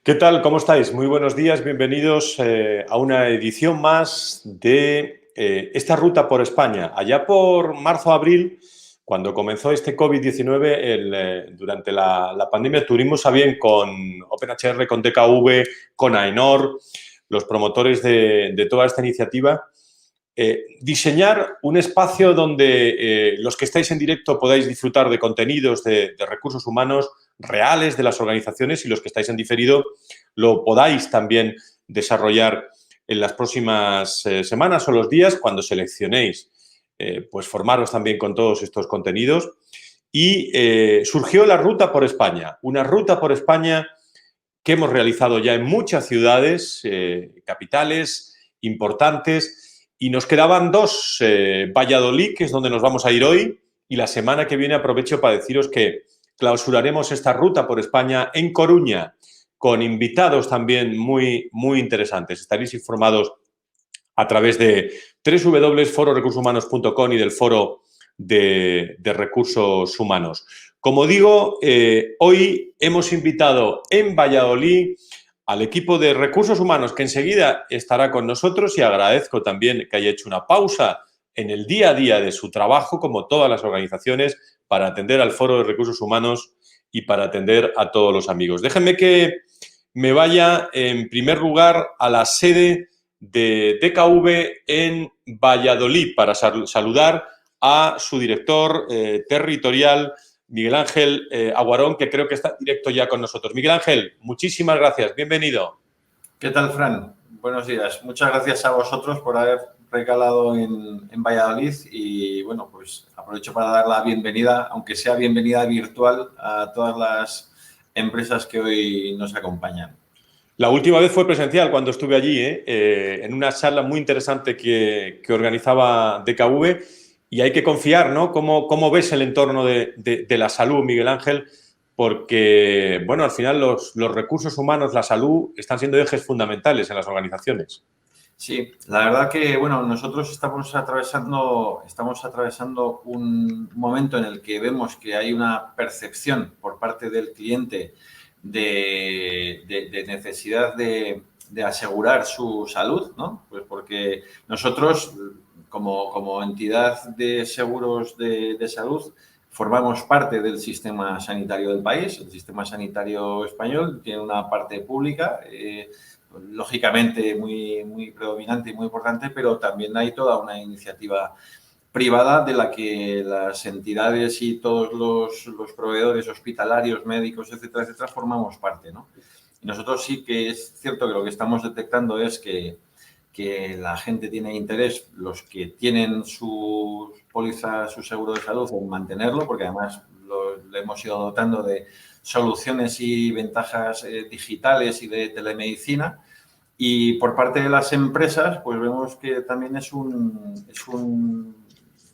¿Qué tal? ¿Cómo estáis? Muy buenos días, bienvenidos a una edición más de esta ruta por España. Allá por marzo-abril, cuando comenzó este COVID-19, durante la pandemia, tuvimos a bien con OpenHR, con DKV, con AENOR, los promotores de toda esta iniciativa, diseñar un espacio donde los que estáis en directo podáis disfrutar de contenidos de recursos humanos reales de las organizaciones y los que estáis en diferido lo podáis también desarrollar en las próximas semanas o los días cuando seleccionéis, pues formaros también con todos estos contenidos. Y surgió la Ruta por España, una Ruta por España que hemos realizado ya en muchas ciudades, capitales importantes, y nos quedaban dos, Valladolid, que es donde nos vamos a ir hoy, y la semana que viene aprovecho para deciros que clausuraremos esta Ruta por España en Coruña, con invitados también muy, muy interesantes. Estaréis informados a través de www.fororecursoshumanos.com y del Foro de Recursos Humanos. Como digo, hoy hemos invitado en Valladolid al equipo de Recursos Humanos, que enseguida estará con nosotros, y agradezco también que haya hecho una pausa en el día a día de su trabajo, como todas las organizaciones, para atender al Foro de Recursos Humanos y para atender a todos los amigos. Déjenme que me vaya, en primer lugar, a la sede de DKV en Valladolid para saludar a su director territorial, Miguel Ángel Aguarón, que creo que está en directo ya con nosotros. Miguel Ángel, muchísimas gracias. Bienvenido. ¿Qué tal, Fran? Buenos días. Muchas gracias a vosotros por haber recalado en Valladolid y, bueno, pues aprovecho para dar la bienvenida, aunque sea bienvenida virtual, a todas las empresas que hoy nos acompañan. La última vez fue presencial cuando estuve allí, en una charla muy interesante que organizaba DKV, y hay que confiar, ¿no? ¿Cómo ves el entorno de la salud, Miguel Ángel? Porque, bueno, al final los recursos humanos, la salud, están siendo ejes fundamentales en las organizaciones. Sí, la verdad que, bueno, nosotros estamos atravesando un momento en el que vemos que hay una percepción por parte del cliente de necesidad de asegurar su salud, ¿no? Pues porque nosotros, como entidad de seguros de salud, formamos parte del sistema sanitario del país. El sistema sanitario español tiene una parte pública, lógicamente muy predominante y muy importante, pero también hay toda una iniciativa privada de la que las entidades y todos los proveedores hospitalarios, médicos, etcétera, etcétera, formamos parte, ¿no? Y nosotros sí que es cierto que lo que estamos detectando es que la gente tiene interés, los que tienen sus pólizas, su seguro de salud, en mantenerlo, porque además le hemos ido dotando de soluciones y ventajas digitales y de telemedicina. Y por parte de las empresas, pues vemos que también es un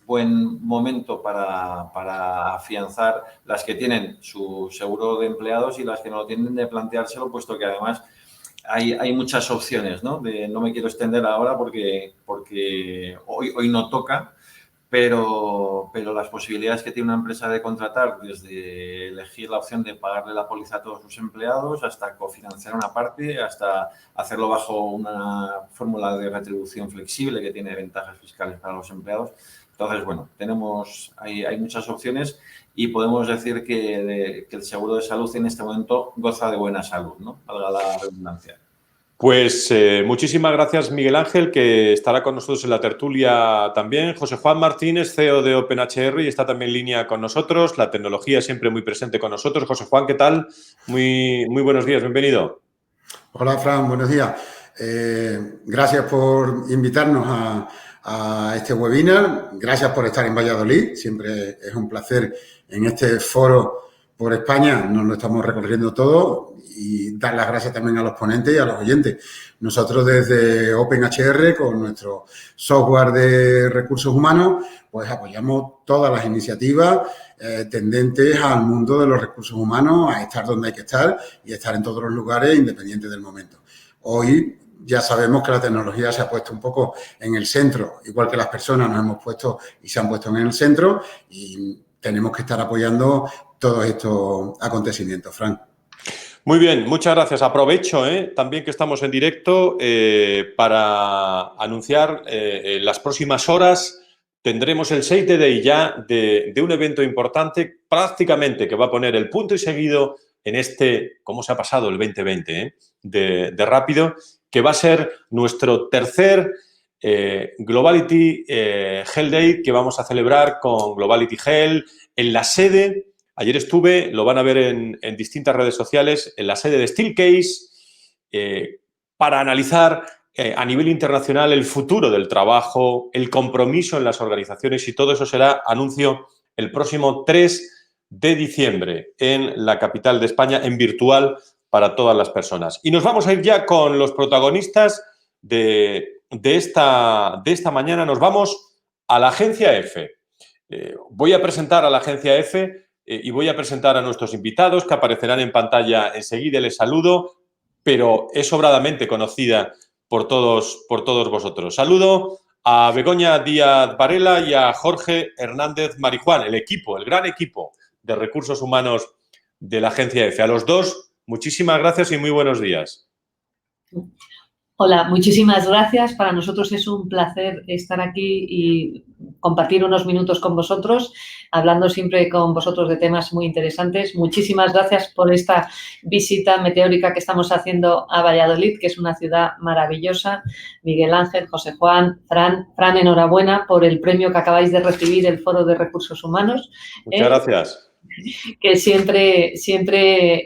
buen momento para afianzar las que tienen su seguro de empleados y las que no lo tienen, de planteárselo, puesto que además hay muchas opciones, ¿no? No me quiero extender ahora porque hoy no toca, pero las posibilidades que tiene una empresa de contratar, desde elegir la opción de pagarle la póliza a todos sus empleados, hasta cofinanciar una parte, hasta hacerlo bajo una fórmula de retribución flexible que tiene ventajas fiscales para los empleados. Entonces, bueno, hay muchas opciones y podemos decir que el seguro de salud en este momento goza de buena salud, ¿no? Valga la redundancia. Pues muchísimas gracias, Miguel Ángel, que estará con nosotros en la tertulia también. José Juan Martínez, CEO de OpenHR, y está también en línea con nosotros. La tecnología siempre muy presente con nosotros. José Juan, ¿qué tal? Muy buenos días, bienvenido. Hola, Fran, buenos días. Gracias por invitarnos a este webinar. Gracias por estar en Valladolid. Siempre es un placer en este foro por España. Nos lo estamos recorriendo todo, y dar las gracias también a los ponentes y a los oyentes. Nosotros desde OpenHR, con nuestro software de recursos humanos, pues apoyamos todas las iniciativas tendentes al mundo de los recursos humanos, a estar donde hay que estar y estar en todos los lugares, independiente del momento. Hoy ya sabemos que la tecnología se ha puesto un poco en el centro, igual que las personas nos hemos puesto y se han puesto en el centro, y tenemos que estar apoyando todos estos acontecimientos, Fran. Muy bien, muchas gracias. Aprovecho también que estamos en directo para anunciar en las próximas horas tendremos el Save the Day ya de un evento importante prácticamente que va a poner el punto y seguido en este, ¿cómo se ha pasado el 2020? De rápido, que va a ser nuestro tercer Globality Health Day que vamos a celebrar con Globality Health en la sede. Ayer estuve, lo van a ver en distintas redes sociales, en la sede de Steelcase para analizar a nivel internacional el futuro del trabajo, el compromiso en las organizaciones y todo eso será anuncio el próximo 3 de diciembre en la capital de España, en virtual para todas las personas. Y nos vamos a ir ya con los protagonistas de esta mañana. Nos vamos a la Agencia EFE. Voy a presentar a la Agencia EFE y voy a presentar a nuestros invitados que aparecerán en pantalla enseguida. Les saludo, pero es sobradamente conocida por todos vosotros. Saludo a Begoña Díaz Varela y a Jorge Hernández Marijuán, el gran equipo de recursos humanos de la Agencia EFE. A los dos, muchísimas gracias y muy buenos días. Hola, muchísimas gracias. Para nosotros es un placer estar aquí y compartir unos minutos con vosotros, hablando siempre con vosotros de temas muy interesantes. Muchísimas gracias por esta visita meteórica que estamos haciendo a Valladolid, que es una ciudad maravillosa. Miguel Ángel, José Juan, Fran, enhorabuena por el premio que acabáis de recibir, el Foro de Recursos Humanos. Muchas gracias. Que siempre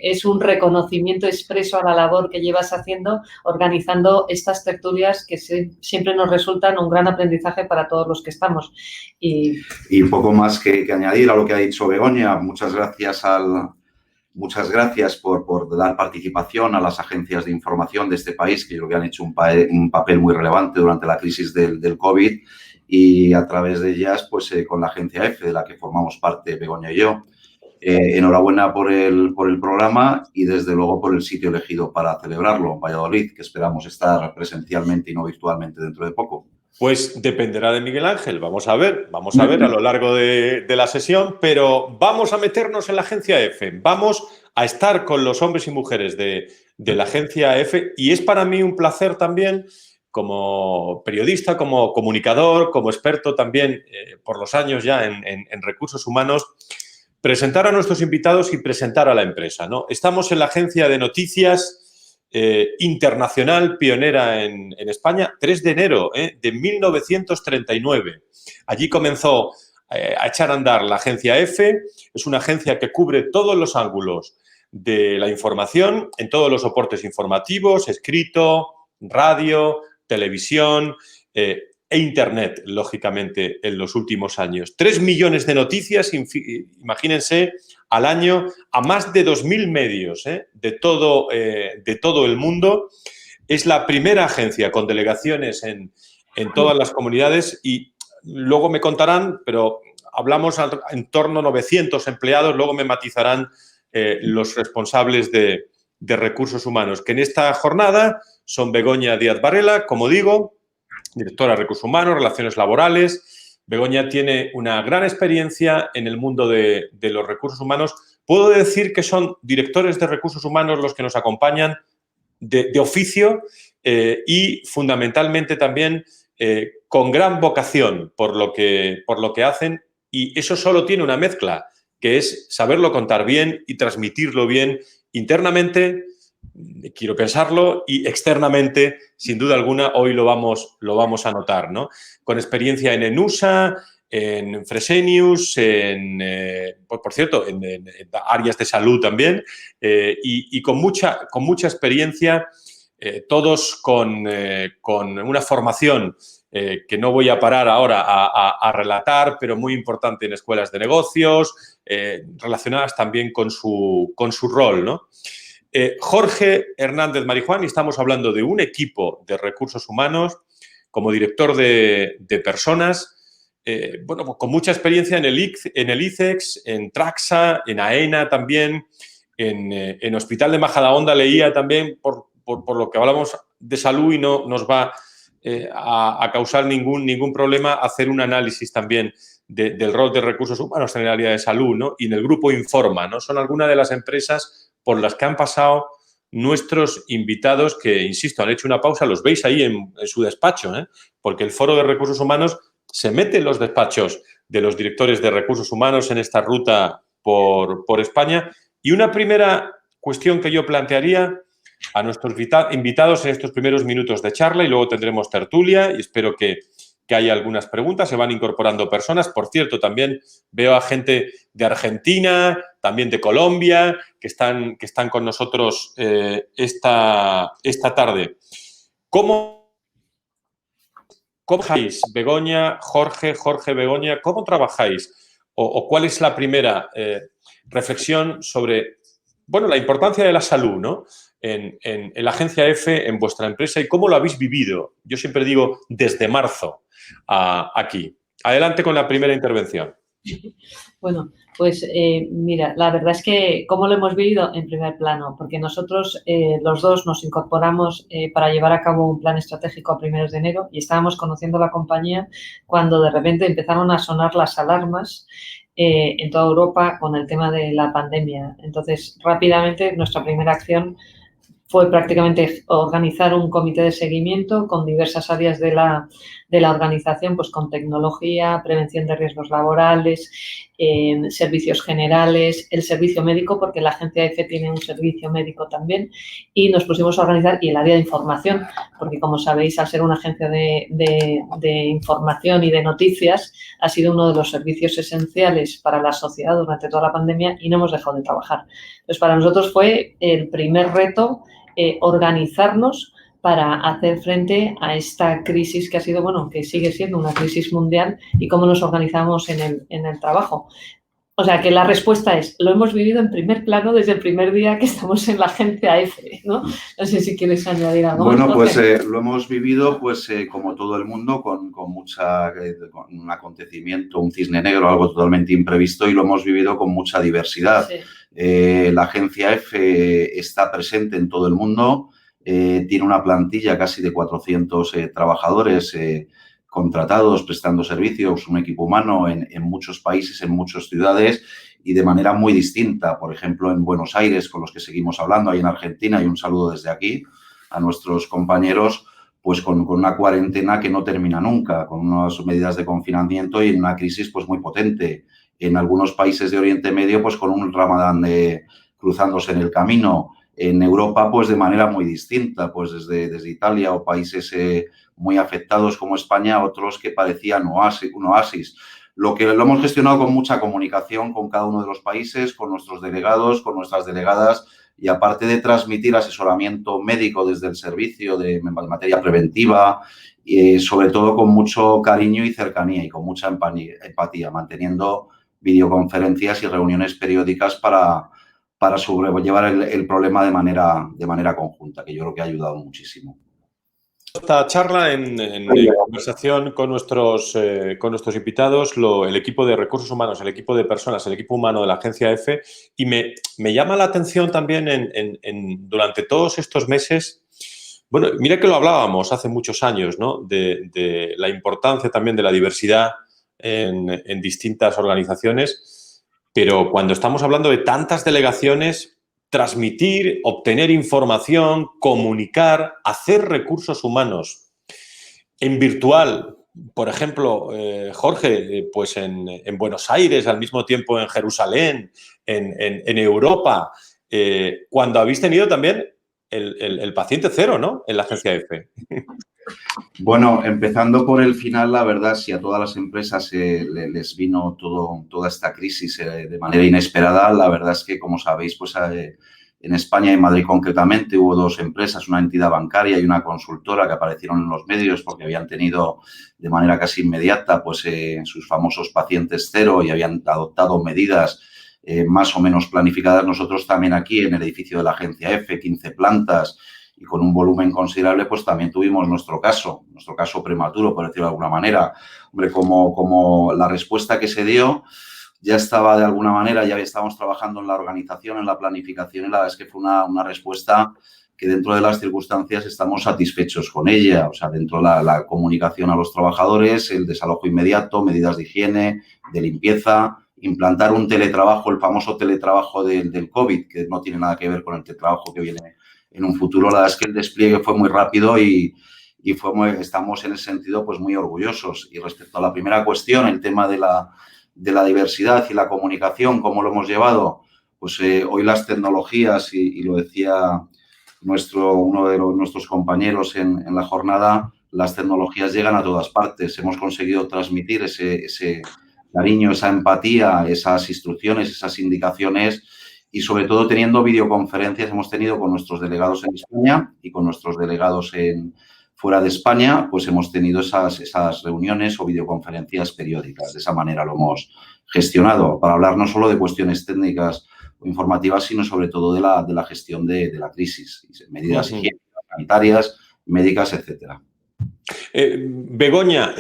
es un reconocimiento expreso a la labor que llevas haciendo, organizando estas tertulias que siempre nos resultan un gran aprendizaje para todos los que estamos. Y poco más que añadir a lo que ha dicho Begoña. Muchas gracias por dar participación a las agencias de información de este país, que yo creo que han hecho un papel muy relevante durante la crisis del COVID, y a través de ellas, pues con la Agencia EFE, de la que formamos parte Begoña y yo. Enhorabuena por el programa y, desde luego, por el sitio elegido para celebrarlo, Valladolid, que esperamos estar presencialmente y no virtualmente dentro de poco. Pues dependerá de Miguel Ángel. Vamos a ver a lo largo de la sesión, pero vamos a meternos en la Agencia EFE. Vamos a estar con los hombres y mujeres de la Agencia EFE y es para mí un placer también, como periodista, como comunicador, como experto también por los años ya en recursos humanos, presentar a nuestros invitados y presentar a la empresa, ¿no? Estamos en la agencia de noticias internacional pionera en España, 3 de enero de 1939. Allí comenzó a echar a andar la agencia EFE. Es una agencia que cubre todos los ángulos de la información, en todos los soportes informativos, escrito, radio, televisión, e Internet, lógicamente, en los últimos años. 3 millones de noticias, imagínense, al año, a más de 2.000 medios de todo el mundo. Es la primera agencia con delegaciones en todas las comunidades y luego me contarán, pero hablamos en torno a 900 empleados, luego me matizarán los responsables de recursos humanos, que en esta jornada son Begoña Díaz Varela, como digo, directora de Recursos Humanos, Relaciones Laborales. Begoña tiene una gran experiencia en el mundo de los recursos humanos. Puedo decir que son directores de recursos humanos los que nos acompañan de oficio y fundamentalmente también con gran vocación por lo que hacen, y eso solo tiene una mezcla, que es saberlo contar bien y transmitirlo bien internamente, quiero pensarlo, y externamente, sin duda alguna, hoy lo vamos a notar, ¿no? Con experiencia en ENUSA, en Fresenius, por cierto, en áreas de salud también, y con mucha experiencia, todos con una formación que no voy a parar ahora a relatar, pero muy importante en escuelas de negocios, relacionadas también con su rol, ¿no? Jorge Hernández Marijuán, y estamos hablando de un equipo de recursos humanos como director de personas, bueno, con mucha experiencia en el ICEX, en Traxa, en AENA también, en Hospital de Majadahonda leía también, por lo que hablamos de salud, y no nos va a causar ningún problema hacer un análisis también del rol de recursos humanos en el área de salud, ¿no? Y en el grupo Informa, ¿no? Son algunas de las empresas por las que han pasado nuestros invitados que, insisto, han hecho una pausa, los veis ahí en su despacho, porque el Foro de Recursos Humanos se mete en los despachos de los directores de recursos humanos en esta ruta por España. Y una primera cuestión que yo plantearía a nuestros invitados en estos primeros minutos de charla, y luego tendremos tertulia y espero que haya algunas preguntas. Se van incorporando personas. Por cierto, también veo a gente de Argentina, también de Colombia, que están con nosotros esta tarde. ¿Cómo trabajáis, Begoña, Jorge, Begoña? ¿Cómo trabajáis? ¿O cuál es la primera reflexión sobre, bueno, la importancia de la salud, ¿no? En la agencia EFE, en vuestra empresa, y cómo lo habéis vivido? Yo siempre digo desde marzo aquí. Adelante con la primera intervención. Bueno, pues mira, la verdad es que cómo lo hemos vivido en primer plano, porque nosotros los dos nos incorporamos para llevar a cabo un plan estratégico a primeros de enero y estábamos conociendo la compañía cuando de repente empezaron a sonar las alarmas en toda Europa con el tema de la pandemia. Entonces, rápidamente, nuestra primera acción fue prácticamente organizar un comité de seguimiento con diversas áreas de la organización, pues con tecnología, prevención de riesgos laborales, servicios generales, el servicio médico, porque la agencia EFE tiene un servicio médico también, y nos pusimos a organizar, y el área de información, porque como sabéis, al ser una agencia de información y de noticias, ha sido uno de los servicios esenciales para la sociedad durante toda la pandemia y no hemos dejado de trabajar. Entonces, para nosotros fue el primer reto organizarnos para hacer frente a esta crisis que ha sido, bueno, que sigue siendo una crisis mundial, y cómo nos organizamos en el trabajo. O sea, que la respuesta es, lo hemos vivido en primer plano desde el primer día que estamos en la agencia EFE, ¿no? No sé si quieres añadir algo. Bueno, pues lo hemos vivido, pues como todo el mundo, con un acontecimiento, un cisne negro, algo totalmente imprevisto, y lo hemos vivido con mucha diversidad. Sí. La agencia EFE está presente en todo el mundo, tiene una plantilla casi de 400 trabajadores contratados, prestando servicios, un equipo humano en muchos países, en muchas ciudades y de manera muy distinta. Por ejemplo, en Buenos Aires, con los que seguimos hablando, ahí en Argentina, y un saludo desde aquí a nuestros compañeros, pues con una cuarentena que no termina nunca, con unas medidas de confinamiento y en una crisis pues muy potente. En algunos países de Oriente Medio, pues con un Ramadán cruzándose en el camino. En Europa, pues de manera muy distinta, pues desde Italia o países muy afectados como España, otros que parecían un oasis. Lo hemos gestionado con mucha comunicación con cada uno de los países, con nuestros delegados, con nuestras delegadas, y aparte de transmitir asesoramiento médico desde el servicio de materia preventiva, sobre todo con mucho cariño y cercanía y con mucha empatía, manteniendo videoconferencias y reuniones periódicas para sobrellevar el problema de manera conjunta, que yo creo que ha ayudado muchísimo. Esta charla en conversación con nuestros invitados, el equipo de recursos humanos, el equipo de personas, el equipo humano de la agencia EFE, y me llama la atención también durante todos estos meses. Bueno, mira que lo hablábamos hace muchos años, ¿no? De la importancia también de la diversidad en distintas organizaciones, pero cuando estamos hablando de tantas delegaciones, transmitir, obtener información, comunicar, hacer recursos humanos en virtual, por ejemplo, Jorge, pues en Buenos Aires, al mismo tiempo en Jerusalén, en Europa, cuando habéis tenido también el paciente cero, ¿no?, en la agencia EFE. Bueno, empezando por el final, la verdad, si a todas las empresas les vino toda esta crisis de manera inesperada, la verdad es que, como sabéis, pues en España y en Madrid concretamente hubo dos empresas, una entidad bancaria y una consultora, que aparecieron en los medios porque habían tenido de manera casi inmediata pues sus famosos pacientes cero y habían adoptado medidas más o menos planificadas. Nosotros también aquí en el edificio de la agencia EFE, 15 plantas, y con un volumen considerable, pues también tuvimos nuestro caso prematuro, por decirlo de alguna manera. Hombre, como la respuesta que se dio ya estaba de alguna manera, ya estábamos trabajando en la organización, en la planificación, y la verdad es que fue una respuesta que dentro de las circunstancias estamos satisfechos con ella. O sea, dentro de la comunicación a los trabajadores, el desalojo inmediato, medidas de higiene, de limpieza, implantar un teletrabajo, el famoso teletrabajo del COVID, que no tiene nada que ver con el teletrabajo que viene en un futuro. La verdad es que el despliegue fue muy rápido y estamos en ese sentido pues muy orgullosos. Y respecto a la primera cuestión, el tema de la diversidad y la comunicación, ¿cómo lo hemos llevado? Pues hoy las tecnologías, y lo decía uno de nuestros compañeros en la jornada, las tecnologías llegan a todas partes. Hemos conseguido transmitir ese cariño, esa empatía, esas instrucciones, esas indicaciones y sobre todo teniendo videoconferencias hemos tenido con nuestros delegados en España y con nuestros delegados fuera de España, pues hemos tenido esas reuniones o videoconferencias periódicas. De esa manera lo hemos gestionado para hablar no solo de cuestiones técnicas o informativas, sino sobre todo de la gestión de la crisis, medidas higiénicas, sanitarias, médicas, etcétera. Begoña,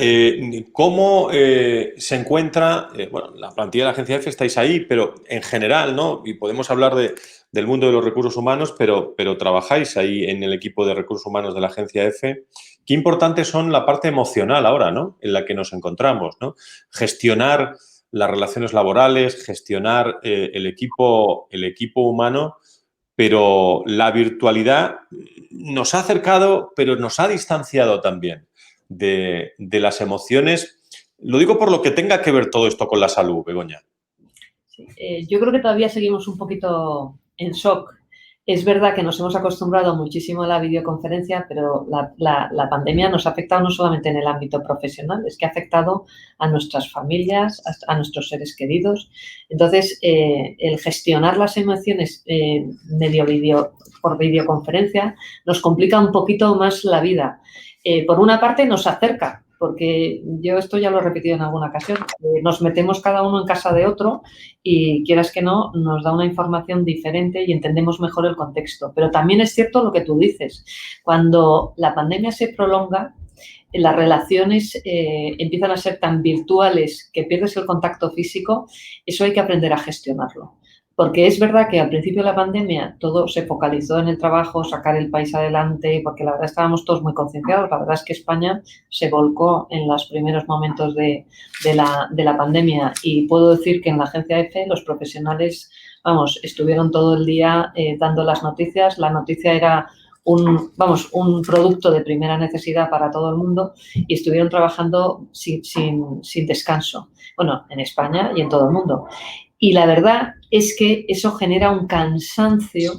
¿cómo se encuentra, bueno, la plantilla de la Agencia EFE estáis ahí, pero en general, ¿no? Y podemos hablar del mundo de los recursos humanos, pero trabajáis ahí en el equipo de recursos humanos de la Agencia EFE. Qué importantes son la parte emocional ahora, ¿no? En la que nos encontramos, ¿no? Gestionar las relaciones laborales, gestionar el equipo humano. Pero la virtualidad nos ha acercado, pero nos ha distanciado también de las emociones. Lo digo por lo que tenga que ver todo esto con la salud, Begoña. Sí, yo creo que todavía seguimos un poquito en shock. Es verdad que nos hemos acostumbrado muchísimo a la videoconferencia, pero la pandemia nos ha afectado no solamente en el ámbito profesional, es que ha afectado a nuestras familias, a nuestros seres queridos. Entonces, el gestionar las emociones por videoconferencia nos complica un poquito más la vida. Por una parte, nos acerca, porque yo esto ya lo he repetido en alguna ocasión, nos metemos cada uno en casa de otro y quieras que no, nos da una información diferente y entendemos mejor el contexto. Pero también es cierto lo que tú dices, cuando la pandemia se prolonga, las relaciones empiezan a ser tan virtuales que pierdes el contacto físico, eso hay que aprender a gestionarlo. Porque es verdad que al principio de la pandemia todo se focalizó en el trabajo, sacar el país adelante, porque la verdad estábamos todos muy concienciados. La verdad es que España se volcó en los primeros momentos de la pandemia y puedo decir que en la Agencia EFE los profesionales, estuvieron todo el día dando las noticias. La noticia era un producto de primera necesidad para todo el mundo y estuvieron trabajando sin descanso. Bueno, en España y en todo el mundo. Y la verdad es que eso genera un cansancio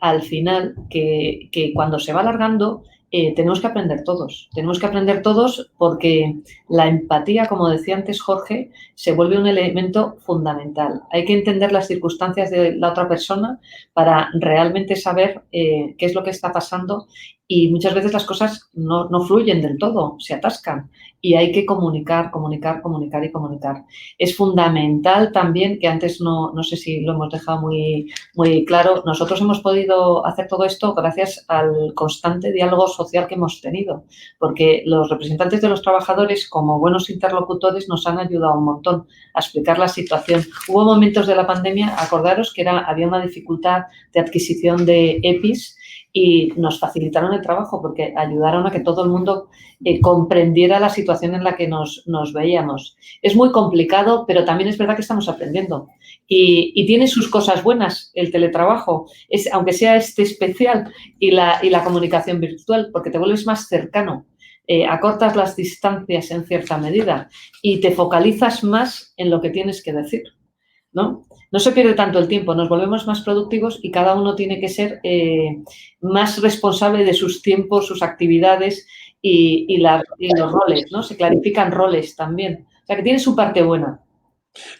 al final que cuando se va alargando tenemos que aprender todos. Tenemos que aprender todos porque la empatía, como decía antes Jorge, se vuelve un elemento fundamental. Hay que entender las circunstancias de la otra persona para realmente saber qué es lo que está pasando y muchas veces las cosas no fluyen del todo, se atascan y hay que comunicar. Es fundamental también, que antes no sé si lo hemos dejado muy, muy claro, nosotros hemos podido hacer todo esto gracias al constante diálogo social que hemos tenido, porque los representantes de los trabajadores, como buenos interlocutores, nos han ayudado un montón a explicar la situación. Hubo momentos de la pandemia, acordaros que había una dificultad de adquisición de EPIs y nos facilitaron el trabajo porque ayudaron a que todo el mundo comprendiera la situación en la que nos veíamos. Es muy complicado, pero también es verdad que estamos aprendiendo. Y tiene sus cosas buenas el teletrabajo, aunque sea especial, y la comunicación virtual, porque te vuelves más cercano. Acortas las distancias en cierta medida y te focalizas más en lo que tienes que decir, ¿no? No se pierde tanto el tiempo, nos volvemos más productivos y cada uno tiene que ser más responsable de sus tiempos, sus actividades y los roles, ¿no? Se clarifican roles también. O sea, que tiene su parte buena.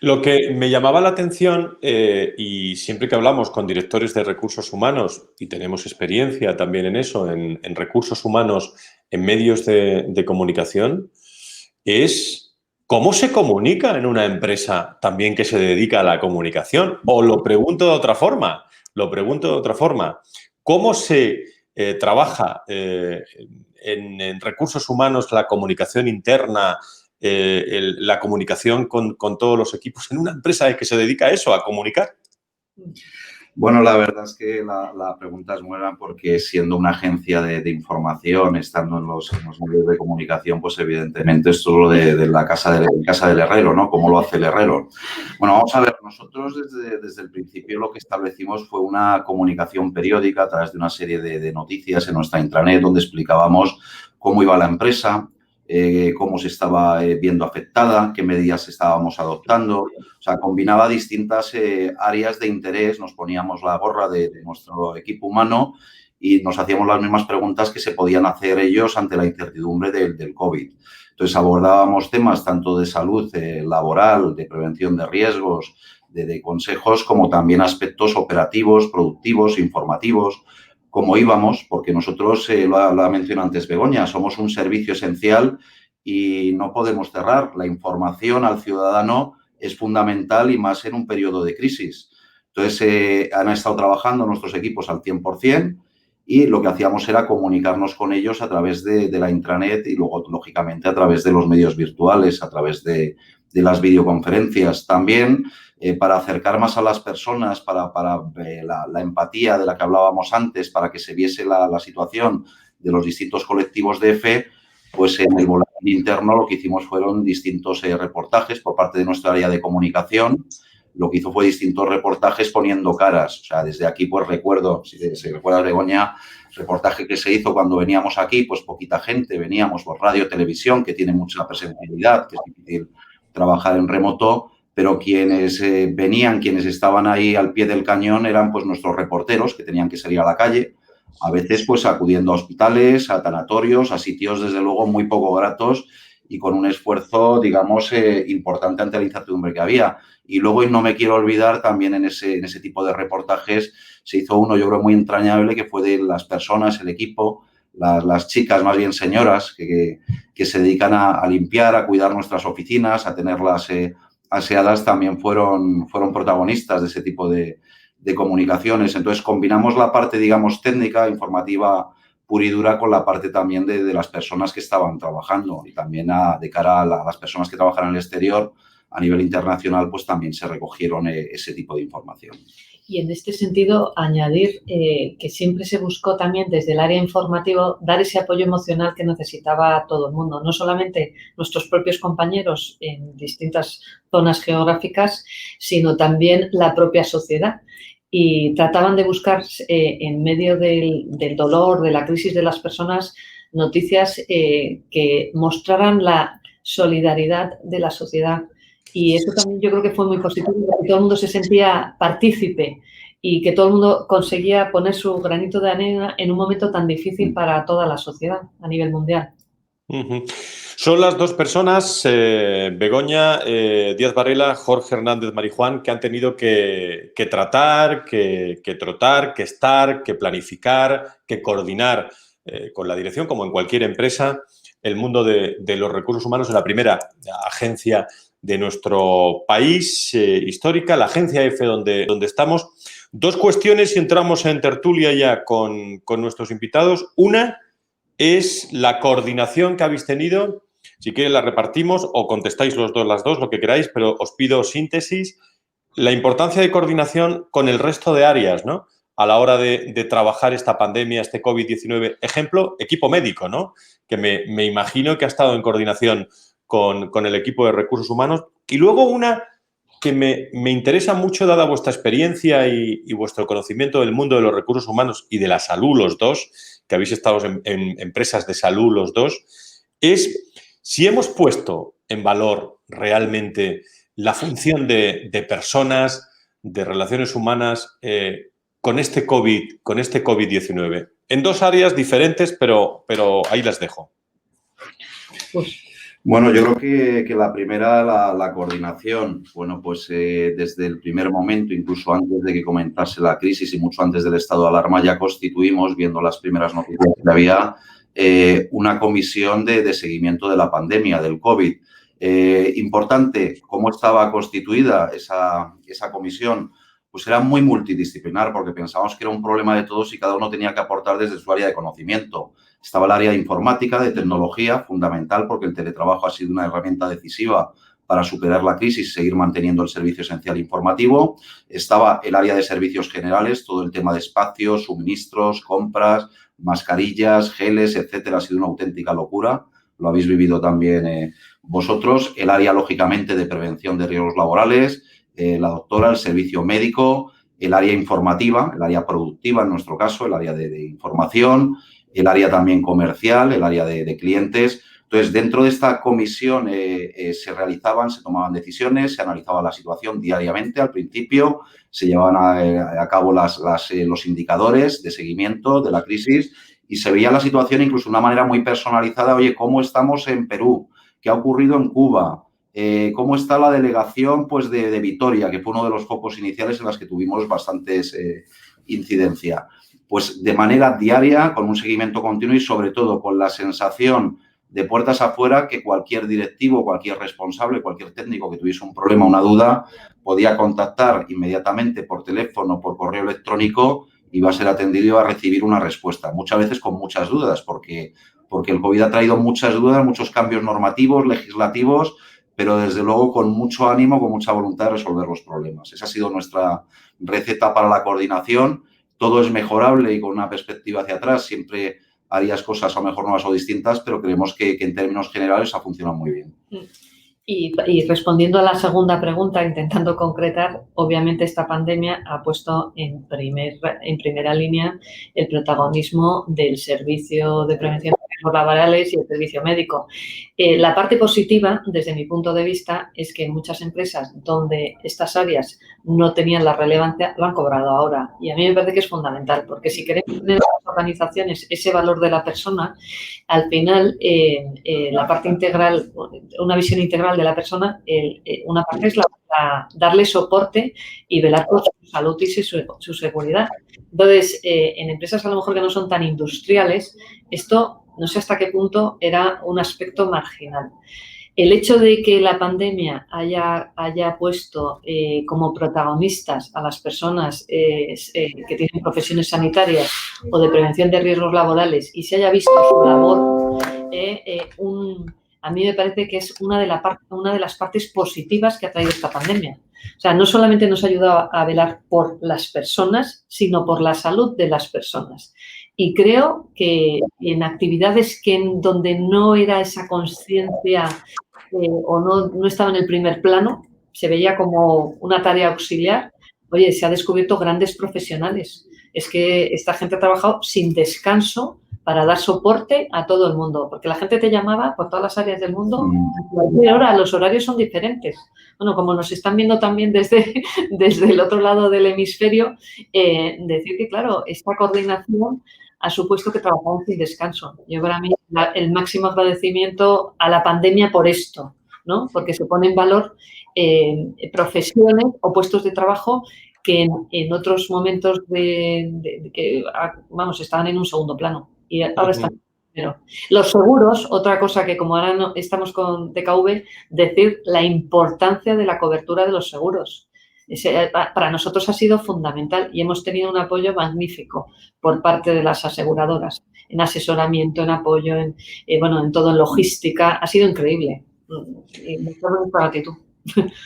Lo que me llamaba la atención, y siempre que hablamos con directores de recursos humanos, y tenemos experiencia también en eso, en recursos humanos, en medios de comunicación, es cómo se comunica en una empresa también que se dedica a la comunicación. O lo pregunto de otra forma, ¿cómo se trabaja en recursos humanos la comunicación interna, la comunicación con todos los equipos en una empresa que se dedica a eso, a comunicar? Bueno, la verdad es que la pregunta es buena porque siendo una agencia de información, estando en los medios de comunicación, pues evidentemente esto es lo de la casa del herrero, ¿no? ¿Cómo lo hace el herrero? Bueno, vamos a ver, Nosotros desde el principio lo que establecimos fue una comunicación periódica a través de una serie de noticias en nuestra intranet donde explicábamos cómo iba la empresa, cómo se estaba viendo afectada, qué medidas estábamos adoptando. O sea, combinaba distintas áreas de interés, nos poníamos la gorra de nuestro equipo humano y nos hacíamos las mismas preguntas que se podían hacer ellos ante la incertidumbre del COVID. Entonces, abordábamos temas tanto de salud laboral, de prevención de riesgos, de consejos, como también aspectos operativos, productivos, informativos, cómo íbamos, porque nosotros, lo ha mencionado antes Begoña, somos un servicio esencial y no podemos cerrar. La información al ciudadano es fundamental y más en un periodo de crisis. Entonces, han estado trabajando nuestros equipos al 100%. Y lo que hacíamos era comunicarnos con ellos a través de la intranet y luego, lógicamente, a través de los medios virtuales, a través de las videoconferencias. También para acercar más a las personas, para la empatía de la que hablábamos antes, para que se viese la situación de los distintos colectivos de EFE, pues en el boletín interno lo que hicimos fueron distintos reportajes por parte de nuestra área de comunicación. Lo que hizo fue distintos reportajes poniendo caras. O sea, desde aquí, pues recuerdo, si recuerdas, Begoña, reportaje que se hizo cuando veníamos aquí, pues poquita gente, veníamos por radio, televisión, que tiene mucha presencialidad, que es difícil trabajar en remoto, pero quienes venían, quienes estaban ahí al pie del cañón eran pues nuestros reporteros, que tenían que salir a la calle, a veces pues acudiendo a hospitales, a tanatorios, a sitios desde luego muy poco gratos y con un esfuerzo, digamos, importante ante la incertidumbre que había. Y luego, y no me quiero olvidar, también en ese tipo de reportajes se hizo uno, yo creo, muy entrañable, que fue de las personas, el equipo, las chicas, más bien señoras, que se dedican a limpiar, a cuidar nuestras oficinas, a tenerlas aseadas, también fueron protagonistas de ese tipo de comunicaciones. Entonces, combinamos la parte, digamos, técnica, informativa pura y dura con la parte también de las personas que estaban trabajando y también de cara a las personas que trabajan en el exterior. A nivel internacional, pues también se recogieron ese tipo de información. Y en este sentido, añadir que siempre se buscó también desde el área informativa dar ese apoyo emocional que necesitaba todo el mundo, no solamente nuestros propios compañeros en distintas zonas geográficas, sino también la propia sociedad. Y trataban de buscar, en medio del dolor, de la crisis de las personas, noticias que mostraran la solidaridad de la sociedad. Y eso también yo creo que fue muy positivo, porque todo el mundo se sentía partícipe y que todo el mundo conseguía poner su granito de arena en un momento tan difícil para toda la sociedad a nivel mundial. Son las dos personas, Begoña Díaz Varela, Jorge Hernández Marijuán, que han tenido que tratar, que trotar, que estar, que planificar, que coordinar con la dirección, como en cualquier empresa, el mundo de los recursos humanos en la primera agencia de nuestro país, histórica, la agencia EFE donde estamos. Dos cuestiones y entramos en tertulia ya con nuestros invitados. Una es la coordinación que habéis tenido. Si queréis la repartimos o contestáis las dos, lo que queráis, pero os pido síntesis. La importancia de coordinación con el resto de áreas, ¿no? A la hora de trabajar esta pandemia, este COVID-19. Ejemplo, equipo médico, ¿no? Que me imagino que ha estado en coordinación con el equipo de recursos humanos. Y luego una que me interesa mucho, dada vuestra experiencia y vuestro conocimiento del mundo de los recursos humanos y de la salud, los dos, que habéis estado en empresas de salud los dos, es si hemos puesto en valor realmente la función de personas, de relaciones humanas, con este COVID-19. En dos áreas diferentes, pero ahí las dejo. Bueno, yo creo que la primera, la coordinación, bueno, pues desde el primer momento, incluso antes de que comenzase la crisis y mucho antes del estado de alarma, ya constituimos, viendo las primeras noticias que había, una comisión de seguimiento de la pandemia, del COVID. Importante, ¿cómo estaba constituida esa comisión? Pues era muy multidisciplinar, porque pensábamos que era un problema de todos y cada uno tenía que aportar desde su área de conocimiento. Estaba el área de informática, de tecnología, fundamental, porque el teletrabajo ha sido una herramienta decisiva para superar la crisis y seguir manteniendo el servicio esencial informativo. Estaba el área de servicios generales, todo el tema de espacios, suministros, compras, mascarillas, geles, etcétera. Ha sido una auténtica locura. Lo habéis vivido también vosotros. El área, lógicamente, de prevención de riesgos laborales, la doctora, el servicio médico, el área informativa, el área productiva en nuestro caso, el área de información, el área también comercial, el área de clientes. Entonces, dentro de esta comisión se tomaban decisiones, se analizaba la situación diariamente al principio, se llevaban a cabo los indicadores de seguimiento de la crisis y se veía la situación incluso de una manera muy personalizada. Oye, ¿cómo estamos en Perú? ¿Qué ha ocurrido en Cuba? ¿Cómo está la delegación pues, de Vitoria, que fue uno de los focos iniciales en las que tuvimos bastantes incidencia? Pues de manera diaria, con un seguimiento continuo y sobre todo con la sensación de puertas afuera que cualquier directivo, cualquier responsable, cualquier técnico que tuviese un problema, una duda, podía contactar inmediatamente por teléfono, por correo electrónico y va a ser atendido y va a recibir una respuesta. Muchas veces con muchas dudas, porque el COVID ha traído muchas dudas, muchos cambios normativos, legislativos, pero desde luego con mucho ánimo, con mucha voluntad de resolver los problemas. Esa ha sido nuestra receta para la coordinación. Todo es mejorable y con una perspectiva hacia atrás siempre harías cosas a lo mejor nuevas o distintas, pero creemos que en términos generales ha funcionado muy bien. Y respondiendo a la segunda pregunta, intentando concretar, obviamente esta pandemia ha puesto en primera línea el protagonismo del servicio de prevención de riesgos laborales y el servicio médico. La parte positiva, desde mi punto de vista, es que en muchas empresas donde estas áreas no tenían la relevancia, lo han cobrado ahora. Y a mí me parece que es fundamental, porque si queremos tener en las organizaciones ese valor de la persona, al final la parte integral, una visión integral de la persona, una parte es darle soporte y velar por su salud y su seguridad. Entonces, en empresas a lo mejor que no son tan industriales, esto no sé hasta qué punto era un aspecto marginal. El hecho de que la pandemia haya puesto como protagonistas a las personas que tienen profesiones sanitarias o de prevención de riesgos laborales y se haya visto su labor, a mí me parece que es una de las partes positivas que ha traído esta pandemia. O sea, no solamente nos ha ayudado a velar por las personas, sino por la salud de las personas. Y creo que en actividades donde no era esa conciencia o no estaba en el primer plano, se veía como una tarea auxiliar, oye, se ha descubierto grandes profesionales. Es que esta gente ha trabajado sin descanso para dar soporte a todo el mundo, porque la gente te llamaba por todas las áreas del mundo, y ahora los horarios son diferentes. Bueno, como nos están viendo también desde el otro lado del hemisferio, decir que, claro, esta coordinación ha supuesto que trabajamos sin descanso. Yo, para mí, el máximo agradecimiento a la pandemia por esto, ¿no? Porque se pone en valor profesiones o puestos de trabajo que en otros momentos estaban en un segundo plano y ahora están primero. Los seguros, otra cosa que como ahora no estamos con DKV, decir la importancia de la cobertura de los seguros. Para nosotros ha sido fundamental y hemos tenido un apoyo magnífico por parte de las aseguradoras, en asesoramiento, en apoyo, en todo, en logística. Ha sido increíble. Y mucha gratitud.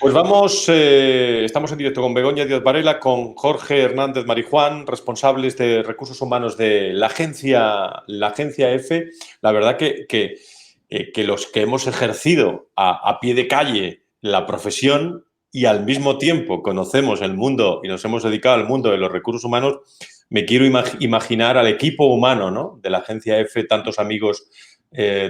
Pues vamos, estamos en directo con Begoña Díaz Varela, con Jorge Hernández Marijuán, responsables de recursos humanos de la agencia EFE. La verdad que los que hemos ejercido a pie de calle la profesión y al mismo tiempo conocemos el mundo y nos hemos dedicado al mundo de los recursos humanos, me quiero imaginar al equipo humano, ¿no?, de la agencia EFE, tantos amigos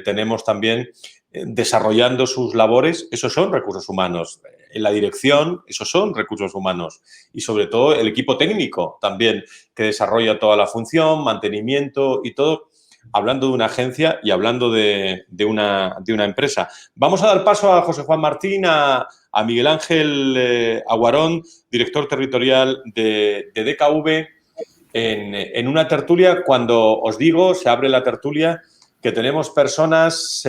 tenemos también desarrollando sus labores. Esos son recursos humanos. En la dirección, esos son recursos humanos. Y sobre todo el equipo técnico también, que desarrolla toda la función, mantenimiento y todo, hablando de una agencia y hablando de una empresa. Vamos a dar paso a José Juan Martín, a Miguel Ángel Aguarón, director territorial de DKV, en una tertulia. Cuando os digo, se abre la tertulia, que tenemos personas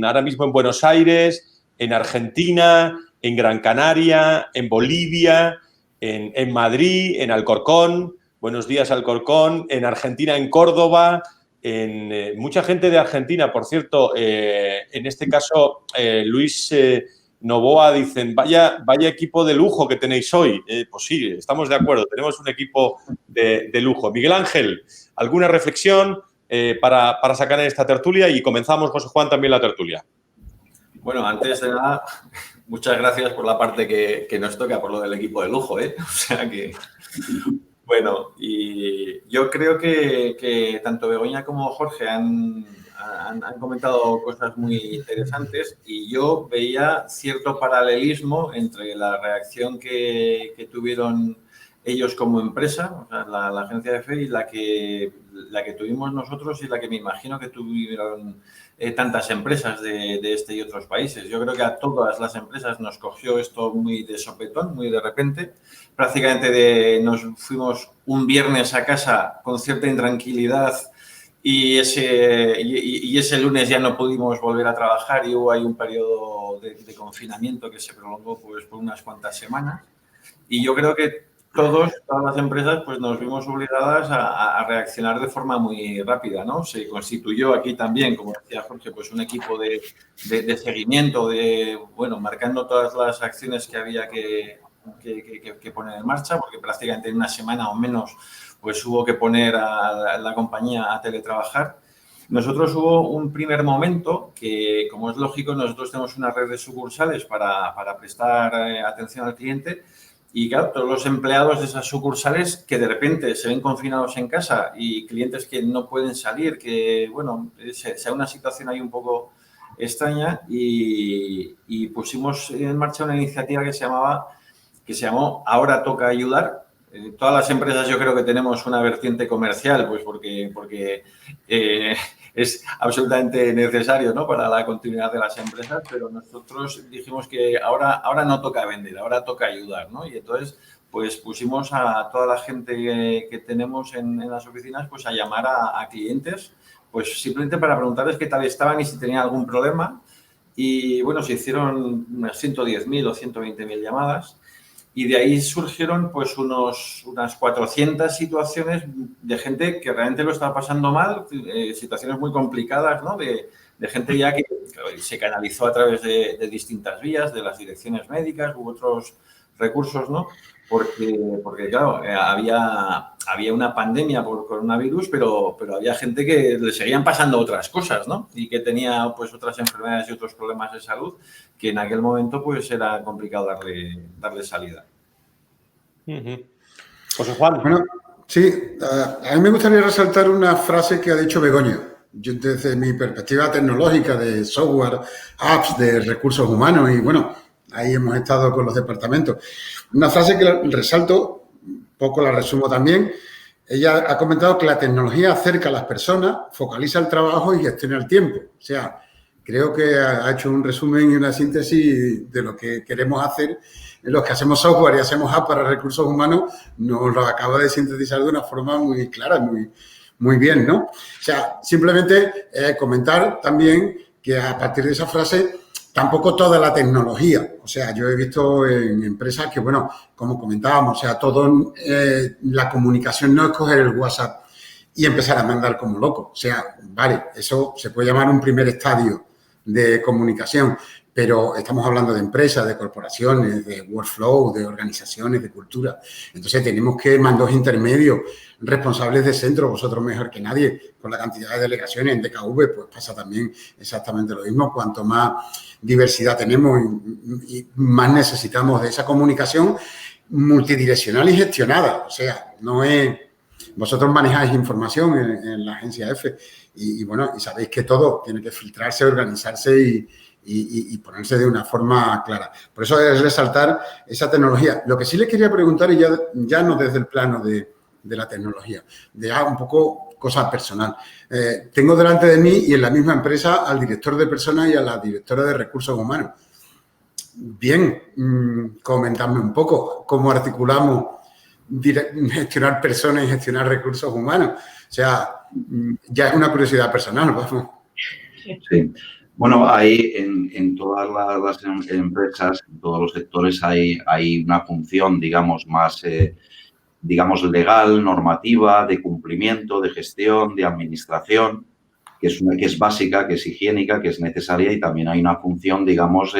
ahora mismo en Buenos Aires, en Argentina, en Gran Canaria, en Bolivia, en Madrid, en Alcorcón. Buenos días, Alcorcón. En Argentina, en Córdoba. Mucha gente de Argentina, por cierto. En este caso, Luis Novoa, dicen, vaya equipo de lujo que tenéis hoy. Pues sí, estamos de acuerdo. Tenemos un equipo de lujo. Miguel Ángel, ¿alguna reflexión para sacar en esta tertulia? Y comenzamos, José Juan, también la tertulia. Bueno, antes de nada, Muchas gracias por la parte que nos toca, por lo del equipo de lujo, ¿eh? O sea que, bueno, y yo creo que tanto Begoña como Jorge han comentado cosas muy interesantes y yo veía cierto paralelismo entre la reacción que tuvieron ellos como empresa, o sea, la agencia EFE, y la que tuvimos nosotros y la que me imagino que tuvieron tantas empresas de este y otros países. Yo creo que a todas las empresas nos cogió esto muy de sopetón, muy de repente. Prácticamente nos fuimos un viernes a casa con cierta intranquilidad y ese lunes ya no pudimos volver a trabajar y hubo ahí un periodo de confinamiento que se prolongó pues, por unas cuantas semanas. Y yo creo que todas las empresas pues nos vimos obligadas a reaccionar de forma muy rápida, ¿no? Se constituyó aquí también, como decía Jorge, pues un equipo de seguimiento, bueno, marcando todas las acciones que había que poner en marcha, porque prácticamente en una semana o menos pues hubo que poner a la compañía a teletrabajar. Nosotros hubo un primer momento que, como es lógico, nosotros tenemos una red de sucursales para prestar atención al cliente. Y claro, todos los empleados de esas sucursales que de repente se ven confinados en casa y clientes que no pueden salir, que, bueno, sea una situación ahí un poco extraña y pusimos en marcha una iniciativa que se llamó Ahora Toca Ayudar. Todas las empresas yo creo que tenemos una vertiente comercial, pues porque es absolutamente necesario, ¿no? Para la continuidad de las empresas, pero nosotros dijimos que ahora no toca vender, ahora toca ayudar, ¿no? Y entonces, pues pusimos a toda la gente que tenemos en las oficinas, pues a llamar a clientes, pues simplemente para preguntarles qué tal estaban y si tenían algún problema. Y bueno, se hicieron unas 110.000 o 120.000 llamadas. Y de ahí surgieron pues unas 400 situaciones de gente que realmente lo estaba pasando mal, situaciones muy complicadas, ¿no? De gente ya que se canalizó a través de distintas vías, de las direcciones médicas u otros recursos, ¿no? Porque claro, había una pandemia por coronavirus, pero había gente que le seguían pasando otras cosas, ¿no? Y que tenía pues otras enfermedades y otros problemas de salud que en aquel momento pues era complicado darle salida. José Juan. Bueno, sí, a mí me gustaría resaltar una frase que ha dicho Begoña. Yo, desde mi perspectiva tecnológica de software, apps, de recursos humanos y bueno, ahí hemos estado con los departamentos. Una frase que resalto, poco la resumo también. Ella ha comentado que la tecnología acerca a las personas, focaliza el trabajo y gestiona el tiempo. O sea, creo que ha hecho un resumen y una síntesis de lo que queremos hacer. Los que hacemos software y hacemos apps para recursos humanos, nos lo acaba de sintetizar de una forma muy clara, muy bien, ¿no? O sea, simplemente comentar también que a partir de esa frase, tampoco toda la tecnología. O sea, yo he visto en empresas que, bueno, como comentábamos, o sea, todo la comunicación no es coger el WhatsApp y empezar a mandar como loco. O sea, vale, eso se puede llamar un primer estadio de comunicación, pero estamos hablando de empresas, de corporaciones, de workflow, de organizaciones, de cultura. Entonces, tenemos que mandos intermedios, responsables de centro, vosotros mejor que nadie, con la cantidad de delegaciones en DKV, pues pasa también exactamente lo mismo. Cuanto más diversidad tenemos y más necesitamos de esa comunicación multidireccional y gestionada. O sea, no es... Vosotros manejáis información en la agencia EFE y bueno, y sabéis que todo tiene que filtrarse, organizarse y ponerse de una forma clara. Por eso es resaltar esa tecnología. Lo que sí les quería preguntar, y ya no desde el plano de la tecnología, de un poco cosa personal. Tengo delante de mí y en la misma empresa al director de personas y a la directora de recursos humanos. Bien, comentadme un poco cómo articulamos gestionar personas y gestionar recursos humanos. O sea, ya es una curiosidad personal, vamos. Sí. Bueno, ahí en todas las empresas, en todos los sectores hay una función, digamos, más, digamos, legal, normativa, de cumplimiento, de gestión, de administración, que es básica, que es higiénica, que es necesaria, y también hay una función, digamos,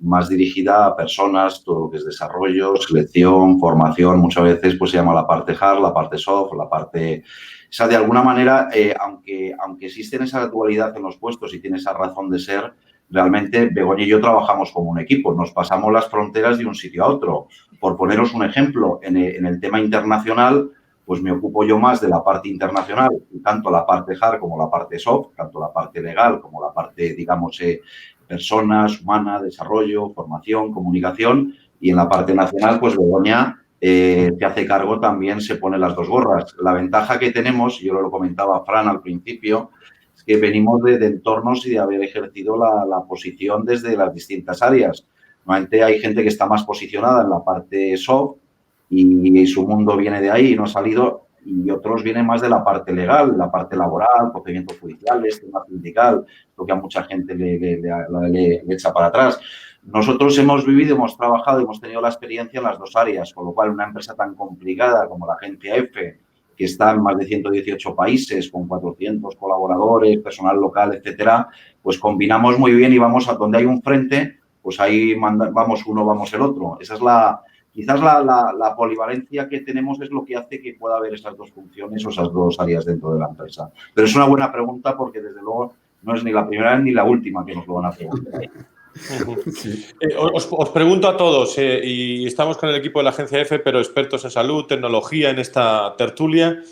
más dirigida a personas, todo lo que es desarrollo, selección, formación. Muchas veces pues se llama la parte hard, la parte soft, la parte... O sea, de alguna manera, aunque existe esa dualidad en los puestos y tiene esa razón de ser, realmente Begoña y yo trabajamos como un equipo, nos pasamos las fronteras de un sitio a otro. Por poneros un ejemplo, en el tema internacional, pues me ocupo yo más de la parte internacional, tanto la parte hard como la parte soft, tanto la parte legal como la parte, digamos, personas, humana, desarrollo, formación, comunicación, y en la parte nacional, pues Begoña se hace cargo también, se pone las dos gorras. La ventaja que tenemos, yo lo comentaba a Fran al principio, es que venimos de entornos y de haber ejercido la posición desde las distintas áreas. Normalmente hay gente que está más posicionada en la parte soft y su mundo viene de ahí y no ha salido, y otros vienen más de la parte legal, la parte laboral, procedimientos judiciales, tema sindical, lo que a mucha gente le echa para atrás. Nosotros hemos vivido, hemos trabajado, hemos tenido la experiencia en las dos áreas, con lo cual una empresa tan complicada como la Agencia EFE, que está en más de 118 países, con 400 colaboradores, personal local, etcétera, pues combinamos muy bien y vamos a donde hay un frente, pues ahí vamos uno, vamos el otro. Esa es quizás la polivalencia que tenemos es lo que hace que pueda haber esas dos funciones o esas dos áreas dentro de la empresa. Pero es una buena pregunta porque, desde luego, no es ni la primera ni la última que nos lo van a preguntar. Sí. Os pregunto a todos, y estamos con el equipo de la Agencia EFE, pero expertos en salud, tecnología en esta tertulia,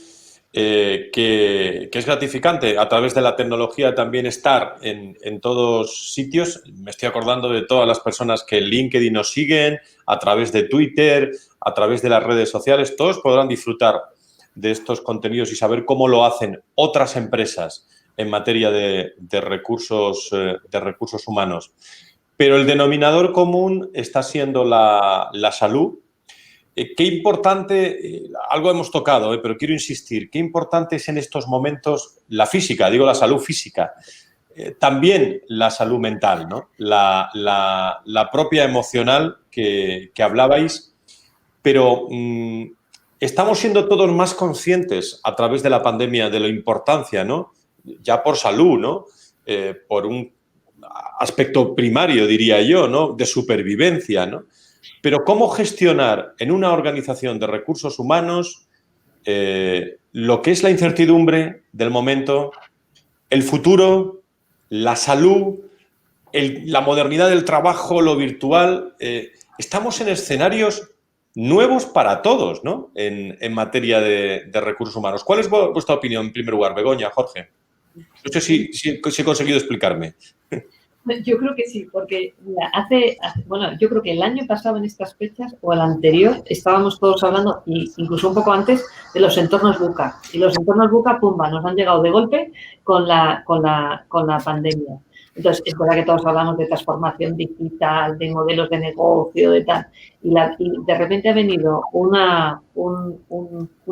que es gratificante a través de la tecnología también estar en todos sitios. Me estoy acordando de todas las personas que en LinkedIn nos siguen, a través de Twitter, a través de las redes sociales. Todos podrán disfrutar de estos contenidos y saber cómo lo hacen otras empresas en materia de recursos humanos. Pero el denominador común está siendo la salud. Qué importante, algo hemos tocado, pero quiero insistir, qué importante es en estos momentos la física, digo la salud física, también la salud mental, ¿no? La propia emocional que hablabais, pero estamos siendo todos más conscientes a través de la pandemia de la importancia, ¿no? Ya por salud, ¿no? Por un aspecto primario, diría yo, ¿no? De supervivencia, ¿no? Pero ¿cómo gestionar en una organización de recursos humanos lo que es la incertidumbre del momento, el futuro, la salud, la modernidad del trabajo, lo virtual? Estamos en escenarios nuevos para todos, ¿no? En materia de recursos humanos. ¿Cuál es vuestra opinión, en primer lugar, Begoña, Jorge? No sé si he conseguido explicarme. Yo creo que sí, porque yo creo que el año pasado en estas fechas o el anterior estábamos todos hablando, y incluso un poco antes, de los entornos VUCA. Y los entornos VUCA, pumba, nos han llegado de golpe con la pandemia. Entonces, es verdad que todos hablamos de transformación digital, de modelos de negocio, de tal. Y de repente ha venido un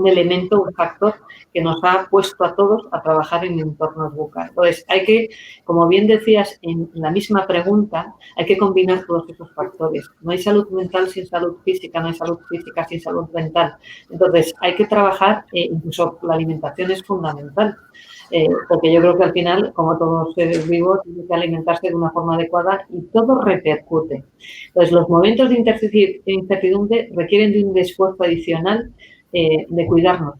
elemento, un factor que nos ha puesto a todos a trabajar en entornos VUCA. Entonces, hay que, como bien decías en la misma pregunta, hay que combinar todos esos factores. No hay salud mental sin salud física, no hay salud física sin salud mental. Entonces, hay que trabajar, incluso la alimentación es fundamental. Porque yo creo que al final, como todos seres vivos, tiene que alimentarse de una forma adecuada y todo repercute. Entonces, los momentos de incertidumbre requieren de un esfuerzo adicional de cuidarnos.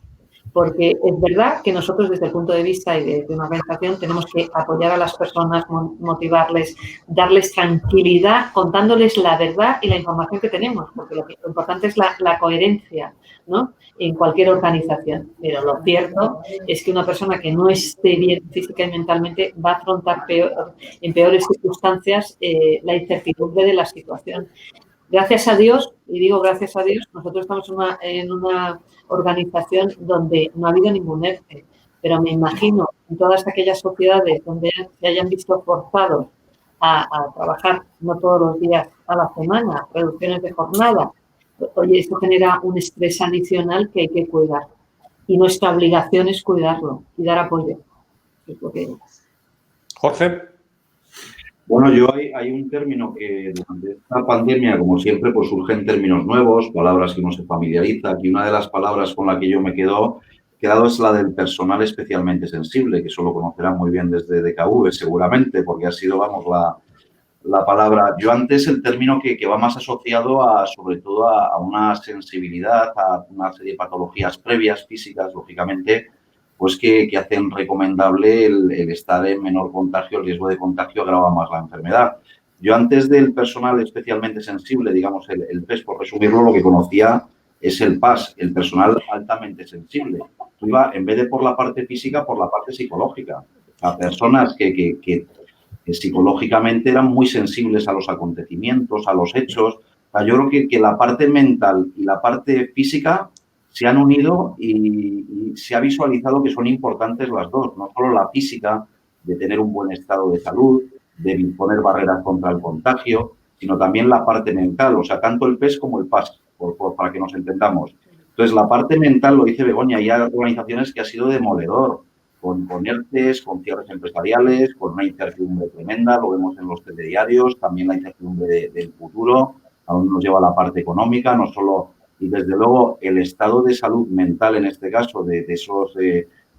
Porque es verdad que nosotros, desde el punto de vista de una organización, tenemos que apoyar a las personas, motivarles, darles tranquilidad, contándoles la verdad y la información que tenemos, porque lo importante es la coherencia, ¿no?, en cualquier organización. Pero lo cierto es que una persona que no esté bien física y mentalmente va a afrontar en peores circunstancias la incertidumbre de la situación. Gracias a Dios, y digo gracias a Dios, nosotros estamos en una organización donde no ha habido ningún ERTE, pero me imagino en todas aquellas sociedades donde se hayan visto forzados a trabajar no todos los días a la semana, reducciones de jornada. Oye, esto genera un estrés adicional que hay que cuidar. Y nuestra obligación es cuidarlo y dar apoyo. Es lo que digo. Jorge. Bueno, hay un término que durante esta pandemia, como siempre, pues surgen términos nuevos, palabras que uno se familiariza. Aquí una de las palabras con la que yo me he quedado es la del personal especialmente sensible, que eso lo conocerán muy bien desde DKV seguramente, porque ha sido, vamos, la palabra. Yo antes el término que va más asociado sobre todo a una sensibilidad, a una serie de patologías previas, físicas, lógicamente, pues que hacen recomendable el estar en menor contagio, el riesgo de contagio agrava más la enfermedad. Yo antes del personal especialmente sensible, digamos el PES, por resumirlo, lo que conocía es el PAS, el personal altamente sensible. Iba, en vez de por la parte física, por la parte psicológica. A personas que psicológicamente eran muy sensibles a los acontecimientos, a los hechos. O sea, yo creo que la parte mental y la parte física se han unido y se ha visualizado que son importantes las dos, no solo la física, de tener un buen estado de salud, de imponer barreras contra el contagio, sino también la parte mental, o sea, tanto el PES como el PAS, para que nos entendamos. Entonces, la parte mental, lo dice Begoña, hay organizaciones que ha sido demoledor, con ERTEs, con cierres empresariales, con una incertidumbre tremenda, lo vemos en los telediarios, también la incertidumbre del futuro, a dónde nos lleva la parte económica, no solo, y desde luego el estado de salud mental, en este caso, de esas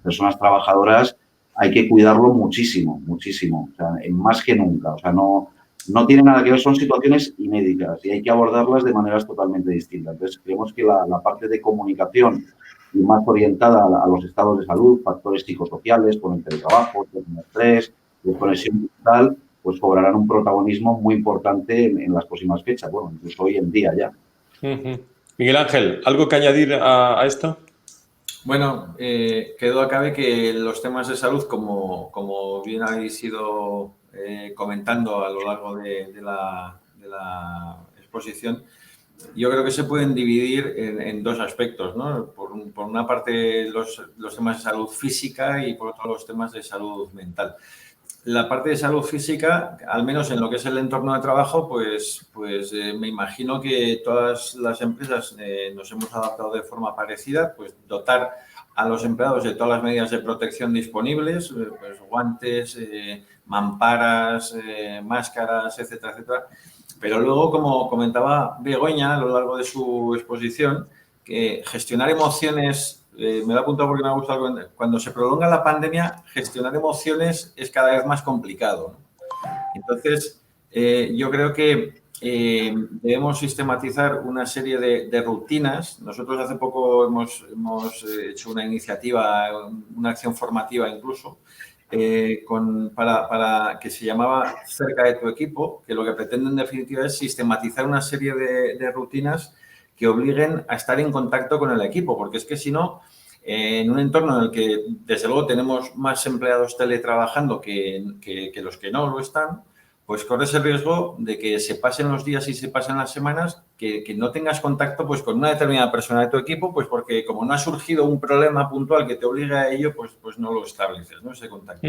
personas trabajadoras, hay que cuidarlo muchísimo, muchísimo, o sea, más que nunca, o sea, no tiene nada que ver, son situaciones inéditas y hay que abordarlas de maneras totalmente distintas. Entonces, creemos que la parte de comunicación y más orientada a los estados de salud, factores psicosociales, con el teletrabajo, el estrés, desconexión digital, pues cobrarán un protagonismo muy importante en las próximas fechas, bueno, incluso hoy en día ya. Miguel Ángel, ¿algo que añadir a esto? Bueno, que duda cabe que los temas de salud, como bien habéis ido comentando a lo largo de la exposición, yo creo que se pueden dividir en dos aspectos, ¿no? Por una parte los temas de salud física y por otro los temas de salud mental. La parte de salud física, al menos en lo que es el entorno de trabajo, pues me imagino que todas las empresas nos hemos adaptado de forma parecida, pues dotar a los empleados de todas las medidas de protección disponibles, pues guantes, mamparas, máscaras, etcétera, etcétera. Pero luego, como comentaba Begoña a lo largo de su exposición, que gestionar emociones, me lo he apuntado porque me ha gustado, cuando se prolonga la pandemia, gestionar emociones es cada vez más complicado, ¿no? Entonces, yo creo que debemos sistematizar una serie de rutinas. Nosotros hace poco hemos hecho una iniciativa, una acción formativa incluso, para que se llamaba Cerca de tu equipo, que lo que pretende en definitiva es sistematizar una serie de rutinas que obliguen a estar en contacto con el equipo, porque es que si no, en un entorno en el que desde luego tenemos más empleados teletrabajando que los que no lo están, pues corres el riesgo de que se pasen los días y se pasen las semanas, que no tengas contacto pues con una determinada persona de tu equipo, pues porque como no ha surgido un problema puntual que te obligue a ello, pues no lo estableces, ¿no? Ese contacto.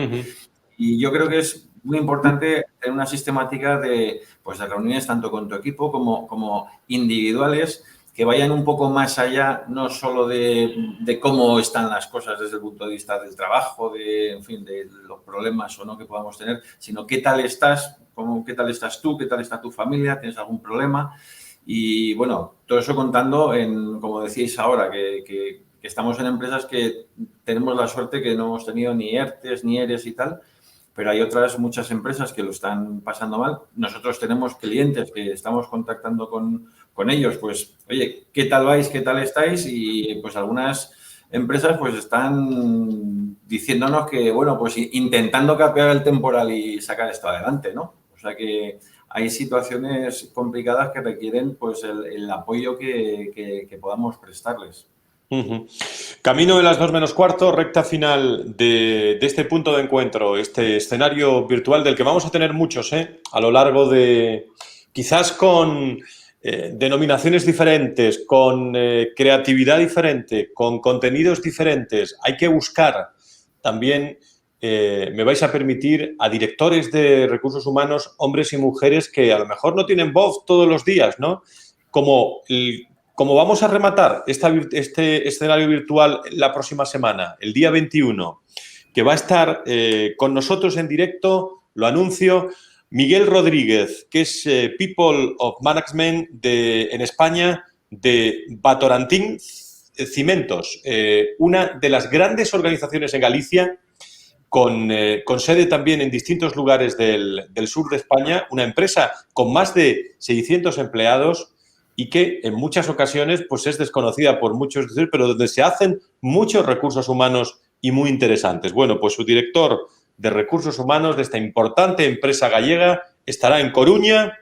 Y yo creo que es muy importante tener una sistemática de reuniones tanto con tu equipo como individuales, que vayan un poco más allá, no solo de cómo están las cosas desde el punto de vista del trabajo, de los problemas o no que podamos tener, sino qué tal estás, qué tal estás tú, qué tal está tu familia, tienes algún problema. Y bueno, todo eso contando como decíais ahora, que estamos en empresas que tenemos la suerte que no hemos tenido ni ERTEs, ni ERES y tal, pero hay otras muchas empresas que lo están pasando mal. Nosotros tenemos clientes que estamos contactando con ellos, pues, oye, ¿qué tal vais? ¿Qué tal estáis? Y pues algunas empresas pues están diciéndonos que, bueno, pues intentando capear el temporal y sacar esto adelante, ¿no? O sea que hay situaciones complicadas que requieren pues el apoyo que podamos prestarles. Camino de las 2 menos cuarto, recta final de este punto de encuentro, este escenario virtual del que vamos a tener muchos a lo largo de, quizás con denominaciones diferentes, con creatividad diferente, con contenidos diferentes. Hay que buscar también, me vais a permitir, a directores de recursos humanos, hombres y mujeres que a lo mejor no tienen voz todos los días, ¿no? Como vamos a rematar este escenario virtual la próxima semana, el día 21, que va a estar con nosotros en directo, lo anuncio, Miguel Rodríguez, que es People of Management en España de Votorantim Cimentos, una de las grandes organizaciones en Galicia, con sede también en distintos lugares del sur de España, una empresa con más de 600 empleados, y que en muchas ocasiones pues es desconocida por muchos, pero donde se hacen muchos recursos humanos y muy interesantes. Bueno, pues su director de Recursos Humanos de esta importante empresa gallega estará en Coruña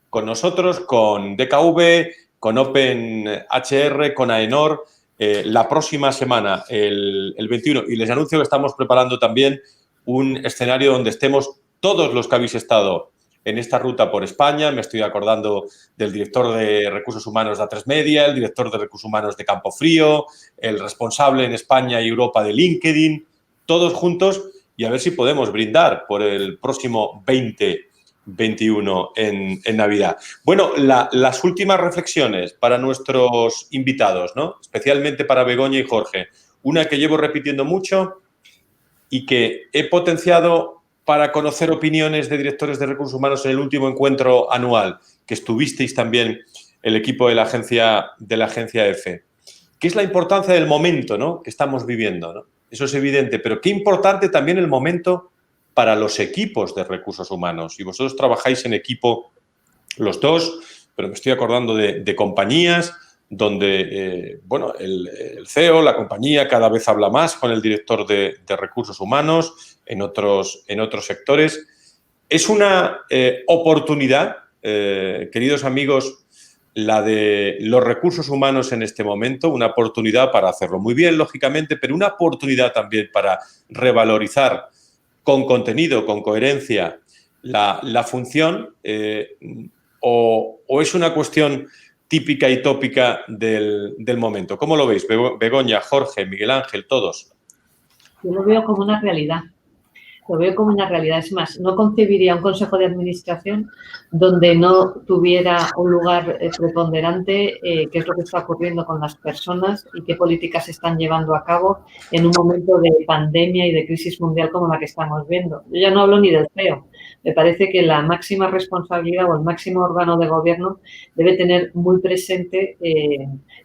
con nosotros, con DKV, con OpenHR, con AENOR, la próxima semana, el 21. Y les anuncio que estamos preparando también un escenario donde estemos todos los que habéis estado en esta ruta por España. Me estoy acordando del director de Recursos Humanos de A3 Media, el director de Recursos Humanos de Campofrío, el responsable en España y Europa de LinkedIn, todos juntos, y a ver si podemos brindar por el próximo 2021 en Navidad. Bueno, las últimas reflexiones para nuestros invitados, ¿no? Especialmente para Begoña y Jorge. Una que llevo repitiendo mucho y que he potenciado para conocer opiniones de directores de recursos humanos en el último encuentro anual, que estuvisteis también el equipo de la agencia EFE, que es la importancia del momento, ¿no?, que estamos viviendo, ¿no? Eso es evidente, pero qué importante también el momento para los equipos de recursos humanos. Y vosotros trabajáis en equipo los dos, pero me estoy acordando de compañías donde, bueno, el CEO, la compañía, cada vez habla más con el director de recursos humanos en otros sectores. Es una oportunidad, queridos amigos, la de los recursos humanos en este momento, una oportunidad para hacerlo muy bien, lógicamente, pero una oportunidad también para revalorizar con contenido, con coherencia, la función, o es una cuestión típica y tópica del momento. ¿Cómo lo veis? Begoña, Jorge, Miguel Ángel, todos. Yo lo veo como una realidad. Lo veo como una realidad. Es más, no concebiría un consejo de administración donde no tuviera un lugar preponderante qué es lo que está ocurriendo con las personas y qué políticas se están llevando a cabo en un momento de pandemia y de crisis mundial como la que estamos viendo. Yo ya no hablo ni del CEO. Me parece que la máxima responsabilidad o el máximo órgano de gobierno debe tener muy presente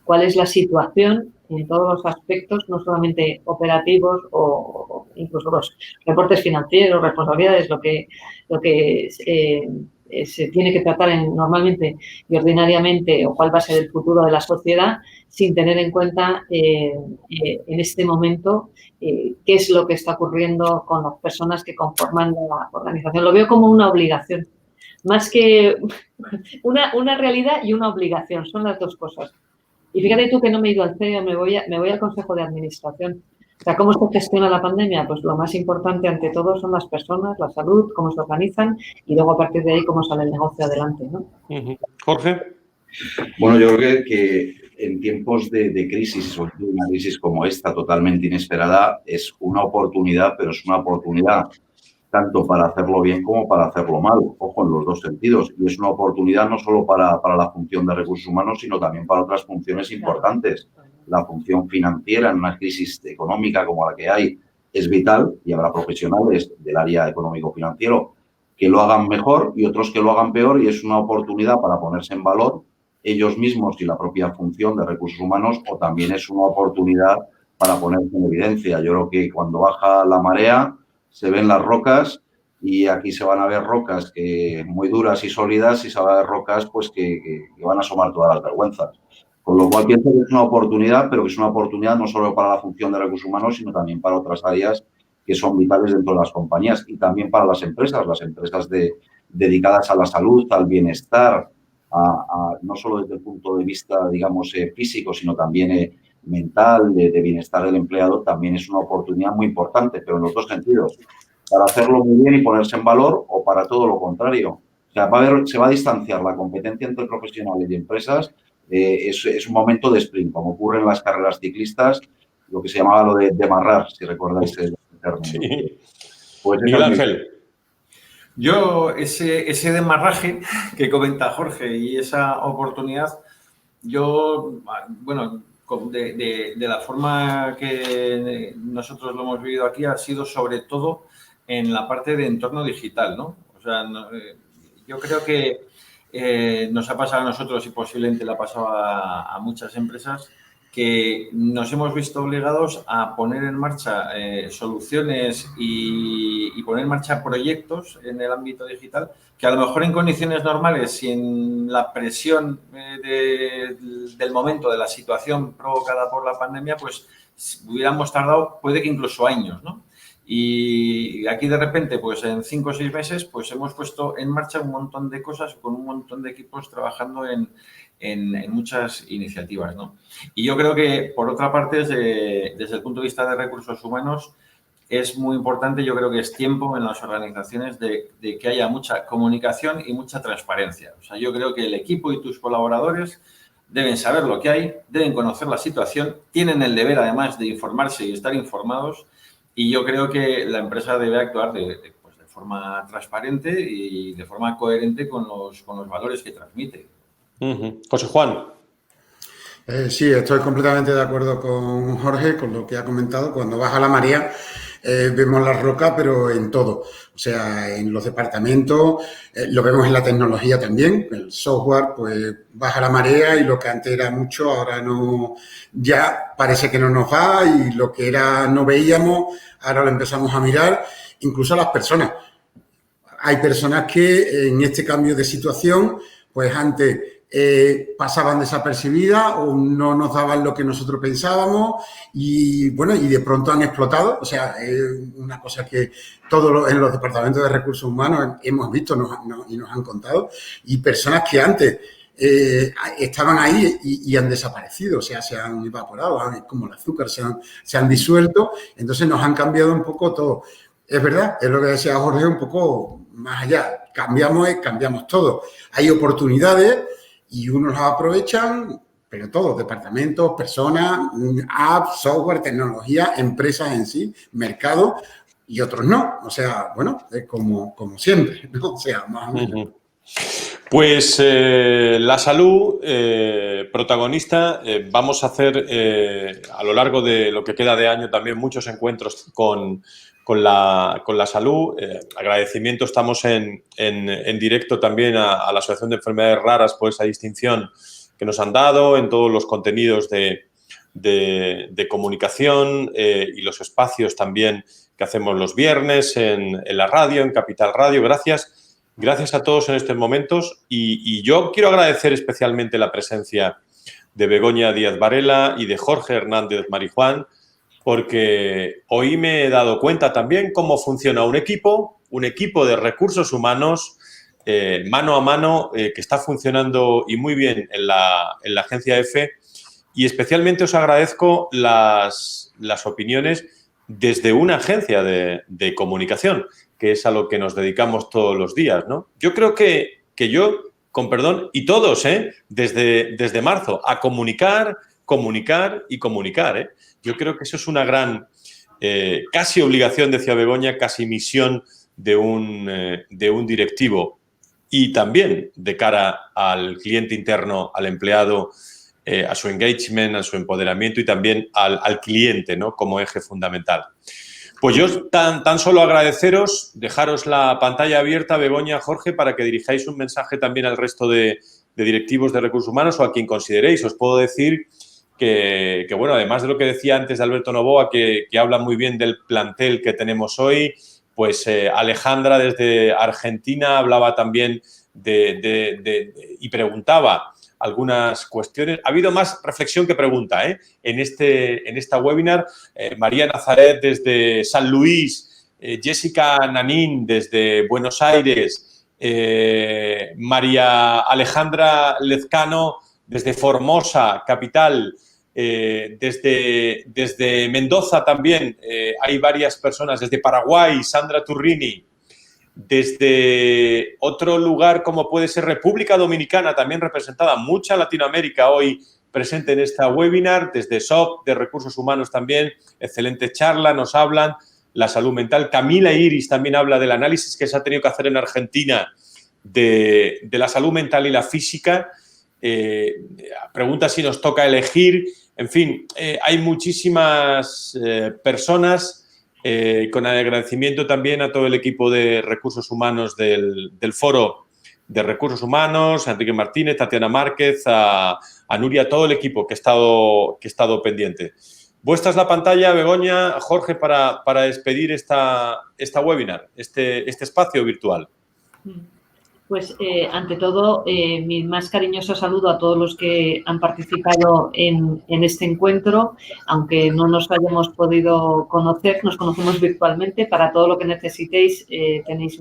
cuál es la situación en todos los aspectos, no solamente operativos o incluso los reportes financieros, responsabilidades, lo que se tiene que tratar normalmente y ordinariamente, o cuál va a ser el futuro de la sociedad, sin tener en cuenta en este momento qué es lo que está ocurriendo con las personas que conforman la organización. Lo veo como una obligación, más que una realidad y una obligación, son las dos cosas. Y fíjate tú que no me he ido al CEO, me voy al Consejo de Administración. O sea, ¿cómo se gestiona la pandemia? Pues lo más importante ante todo son las personas, la salud, cómo se organizan y luego a partir de ahí cómo sale el negocio adelante, ¿no? Jorge. Bueno, yo creo que en tiempos de crisis, y sobre todo una crisis como esta, totalmente inesperada, es una oportunidad, pero es una oportunidad tanto para hacerlo bien como para hacerlo mal, ojo, en los dos sentidos. Y es una oportunidad no solo para la función de recursos humanos, sino también para otras funciones importantes. La función financiera en una crisis económica como la que hay es vital y habrá profesionales del área económico-financiero que lo hagan mejor y otros que lo hagan peor, y es una oportunidad para ponerse en valor ellos mismos y la propia función de recursos humanos, o también es una oportunidad para ponerse en evidencia. Yo creo que cuando baja la marea se ven las rocas, y aquí se van a ver rocas que muy duras y sólidas, y se van a ver rocas pues que van a asomar todas las vergüenzas. Con lo cual pienso que es una oportunidad, pero que es una oportunidad no solo para la función de recursos humanos, sino también para otras áreas que son vitales dentro de las compañías, y también para las empresas dedicadas a la salud, al bienestar, no solo desde el punto de vista, digamos, físico, sino también mental, de bienestar del empleado. También es una oportunidad muy importante, pero en los dos sentidos, para hacerlo muy bien y ponerse en valor, o para todo lo contrario. O sea, se va a distanciar la competencia entre profesionales y empresas. Es un momento de sprint, como ocurre en las carreras ciclistas, lo que se llamaba lo de demarrar, si recordáis el término. Sí. Pues Miguel Ángel. Yo, ese demarraje que comenta Jorge y esa oportunidad, yo, bueno, de la forma que nosotros lo hemos vivido aquí, ha sido sobre todo en la parte de entorno digital, ¿no? O sea, yo creo que nos ha pasado a nosotros, y posiblemente le ha pasado a muchas empresas, que nos hemos visto obligados a poner en marcha soluciones y poner en marcha proyectos en el ámbito digital que a lo mejor en condiciones normales, sin la presión del momento, de la situación provocada por la pandemia, pues hubiéramos tardado, puede que incluso años, ¿no? Y aquí de repente, pues en 5 o 6 meses, pues hemos puesto en marcha un montón de cosas con un montón de equipos trabajando en muchas iniciativas, ¿no? Y yo creo que, por otra parte, desde el punto de vista de recursos humanos, es muy importante, yo creo que es tiempo en las organizaciones de que haya mucha comunicación y mucha transparencia. O sea, yo creo que el equipo y tus colaboradores deben saber lo que hay, deben conocer la situación, tienen el deber, además, de informarse y estar informados. Y yo creo que la empresa debe actuar de forma transparente y de forma coherente con los valores que transmite. José Juan. Sí, estoy completamente de acuerdo con Jorge, con lo que ha comentado. Cuando baja la marea, vemos la roca, pero en todo. O sea, en los departamentos, lo vemos en la tecnología también. El software, pues, baja la marea y lo que antes era mucho, ahora no, ya parece que no nos va, y lo que era no veíamos, ahora lo empezamos a mirar. Incluso a las personas. Hay personas que en este cambio de situación, pues antes pasaban desapercibidas o no nos daban lo que nosotros pensábamos, y bueno, y de pronto han explotado. O sea, es una cosa que todos en los departamentos de recursos humanos hemos visto y nos han contado, y personas que antes estaban ahí y han desaparecido, o sea, se han evaporado, como el azúcar, se han disuelto. Entonces nos han cambiado un poco todo. Es verdad, es lo que decía Jorge, un poco más allá. Cambiamos todo. Hay oportunidades y unos las aprovechan, pero todos, departamentos, personas, apps, software, tecnología, empresas en sí, mercado, y otros no. O sea, bueno, es como siempre, ¿no? O sea, más o menos. Pues la salud, protagonista. Vamos a hacer a lo largo de lo que queda de año también muchos encuentros con la salud. Agradecimiento, estamos en directo también a la Asociación de Enfermedades Raras por esa distinción que nos han dado en todos los contenidos de comunicación y los espacios también que hacemos los viernes en la radio, en Capital Radio. Gracias a todos en estos momentos, y yo quiero agradecer especialmente la presencia de Begoña Díaz Varela y de Jorge Hernández Marijuán, porque hoy me he dado cuenta también cómo funciona un equipo de recursos humanos mano a mano, que está funcionando y muy bien en la agencia EFE, y especialmente os agradezco las opiniones desde una agencia de comunicación, que es a lo que nos dedicamos todos los días, ¿no? Yo creo que yo, con perdón, y todos, desde marzo, a comunicar y comunicar, Yo creo que eso es una gran, casi obligación, decía Begoña, casi misión de un directivo, y también de cara al cliente interno, al empleado, a su engagement, a su empoderamiento, y también al cliente, ¿no?, como eje fundamental. Pues yo tan solo agradeceros, dejaros la pantalla abierta, Begoña, Jorge, para que dirijáis un mensaje también al resto de directivos de recursos humanos o a quien consideréis. Os puedo decir que bueno, además de lo que decía antes de Alberto Novoa, que habla muy bien del plantel que tenemos hoy, pues Alejandra desde Argentina hablaba también y preguntaba algunas cuestiones. Ha habido más reflexión que pregunta en esta webinar. María Nazaret desde San Luis, Jessica Nanín desde Buenos Aires, María Alejandra Lezcano desde Formosa, capital, desde Mendoza también hay varias personas, desde Paraguay, Sandra Turrini, desde otro lugar como puede ser República Dominicana, también representada, mucha Latinoamérica hoy presente en esta webinar, desde SOP, de Recursos Humanos también, excelente charla, nos hablan, la salud mental. Camila Iris también habla del análisis que se ha tenido que hacer en Argentina de la salud mental y la física. Pregunta si nos toca elegir. En fin, hay muchísimas personas. Con agradecimiento también a todo el equipo de recursos humanos del Foro de Recursos Humanos, a Enrique Martínez, Tatiana Márquez, a a Nuria, a todo el equipo que ha estado pendiente. Vuestra es la pantalla, Begoña, Jorge, para despedir esta webinar, este espacio virtual. Pues, ante todo, mi más cariñoso saludo a todos los que han participado en este encuentro. Aunque no nos hayamos podido conocer, nos conocemos virtualmente. Para todo lo que necesitéis, tenéis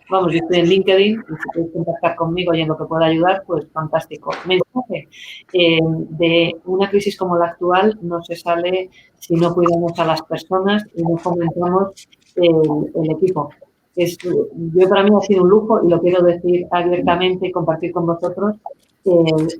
yo estoy en LinkedIn, y si queréis contactar conmigo y en lo que pueda ayudar, pues fantástico. Mensaje, de una crisis como la actual no se sale si no cuidamos a las personas y no fomentamos el equipo. Para mí ha sido un lujo, y lo quiero decir abiertamente y compartir con vosotros.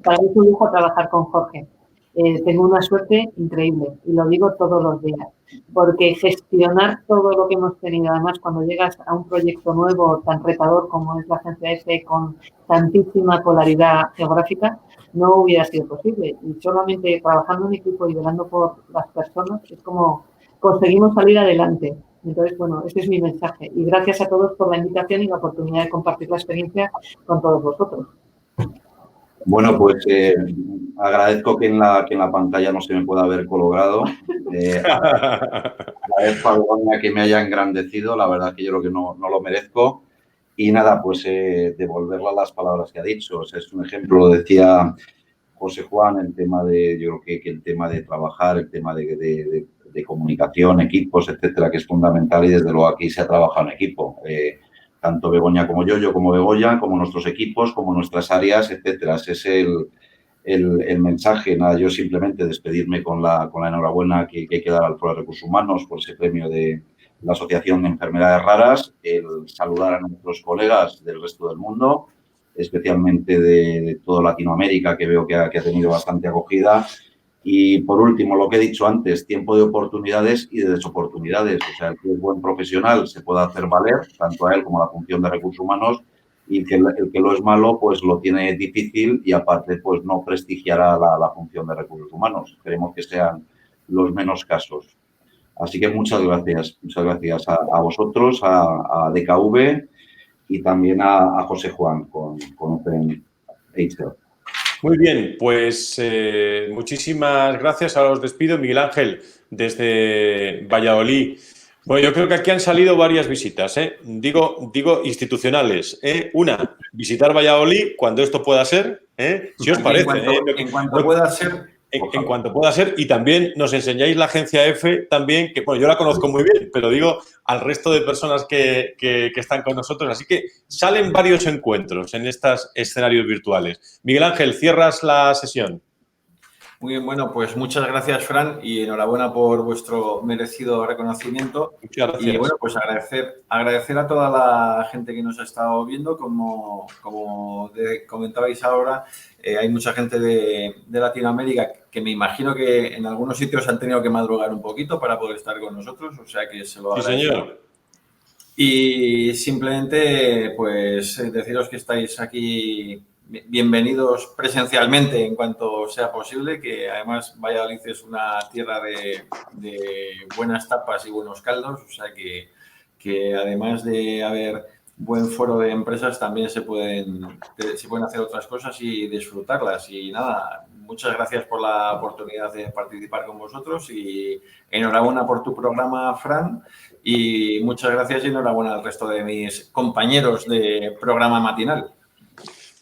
Para mí es un lujo trabajar con Jorge. Tengo una suerte increíble, y lo digo todos los días, porque gestionar todo lo que hemos tenido, además cuando llegas a un proyecto nuevo tan retador como es la Agencia EFE, con tantísima polaridad geográfica, no hubiera sido posible. Y solamente trabajando en equipo y velando por las personas es como conseguimos salir adelante. Entonces, bueno, ese es mi mensaje. Y gracias a todos por la invitación y la oportunidad de compartir la experiencia con todos vosotros. Bueno, pues agradezco que en la pantalla no se me pueda ver colorado. Agradezco a Begoña que me haya engrandecido. La verdad que yo creo que no lo merezco. Y nada, pues devolverle las palabras que ha dicho. O sea, es un ejemplo, lo decía José Juan, el tema yo creo que el tema de trabajar, el tema de comunicación, equipos, etcétera, que es fundamental, y desde luego aquí se ha trabajado en equipo. Tanto Begoña como yo como Begoña, como nuestros equipos, como nuestras áreas, etcétera. Ese es el mensaje. Nada, yo simplemente despedirme con la enhorabuena que hay que dar al Foro de Recursos Humanos por ese premio de la Asociación de Enfermedades Raras, el saludar a nuestros colegas del resto del mundo, especialmente de toda Latinoamérica, que veo que ha tenido bastante acogida. Y, por último, lo que he dicho antes, tiempo de oportunidades y de desoportunidades. O sea, el que es buen profesional se puede hacer valer, tanto a él como a la función de recursos humanos, y el que lo es malo, pues lo tiene difícil y, aparte, pues no prestigiará la función de recursos humanos. Esperemos que sean los menos casos. Así que muchas gracias a vosotros, a DKV y también a José Juan con OpenHealth. Muy bien, pues muchísimas gracias. Ahora os despido. Miguel Ángel, desde Valladolid. Bueno, yo creo que aquí han salido varias visitas, digo institucionales. Una, visitar Valladolid cuando esto pueda ser, si os parece. En cuanto pueda ser. En cuanto pueda ser, y también nos enseñáis la Agencia EFE también, que bueno, yo la conozco muy bien, pero digo al resto de personas que están con nosotros. Así que salen varios encuentros en estos escenarios virtuales. Miguel Ángel, cierras la sesión. Muy bien, bueno, pues muchas gracias, Fran, y enhorabuena por vuestro merecido reconocimiento. Muchas gracias. Y bueno, pues agradecer a toda la gente que nos ha estado viendo. Como comentabais ahora, hay mucha gente de Latinoamérica que me imagino que en algunos sitios han tenido que madrugar un poquito para poder estar con nosotros, o sea que se lo agradezco. Sí, señor. Y simplemente, pues, deciros que estáis aquí bienvenidos presencialmente en cuanto sea posible, que además Valladolid es una tierra de buenas tapas y buenos caldos, o sea que además de haber buen foro de empresas, también se pueden hacer otras cosas y disfrutarlas. Y nada, muchas gracias por la oportunidad de participar con vosotros y enhorabuena por tu programa, Fran, y muchas gracias y enhorabuena al resto de mis compañeros de programa matinal.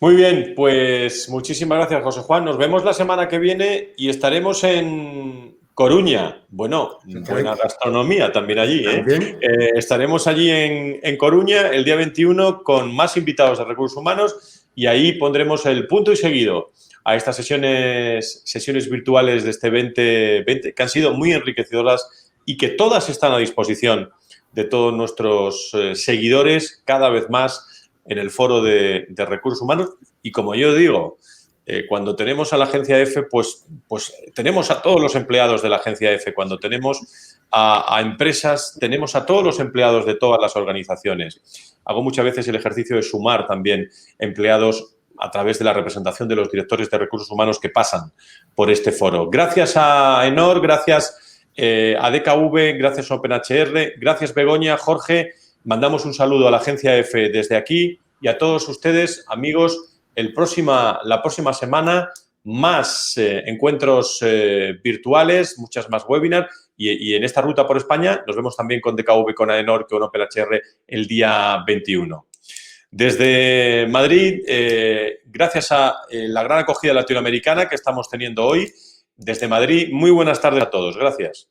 Muy bien, pues muchísimas gracias, José Juan. Nos vemos la semana que viene y estaremos en Coruña. Bueno, buena gastronomía también allí, estaremos allí en Coruña el día 21 con más invitados de recursos humanos, y ahí pondremos el punto y seguido a estas sesiones virtuales de este 2020, que han sido muy enriquecedoras y que todas están a disposición de todos nuestros seguidores cada vez más en el foro de recursos humanos. Y como yo digo, cuando tenemos a la Agencia EFE, pues tenemos a todos los empleados de la Agencia EFE. Cuando tenemos a empresas, tenemos a todos los empleados de todas las organizaciones. Hago muchas veces el ejercicio de sumar también empleados a través de la representación de los directores de recursos humanos que pasan por este foro. Gracias a Enor, gracias a DKV, gracias a OpenHR, gracias Begoña, Jorge. Mandamos un saludo a la Agencia EFE desde aquí y a todos ustedes, amigos. La próxima semana más encuentros virtuales, muchas más webinars y en esta ruta por España nos vemos también con DKV, con AENOR, con Opel HR el día 21. Desde Madrid, gracias a la gran acogida latinoamericana que estamos teniendo hoy, desde Madrid, muy buenas tardes a todos. Gracias.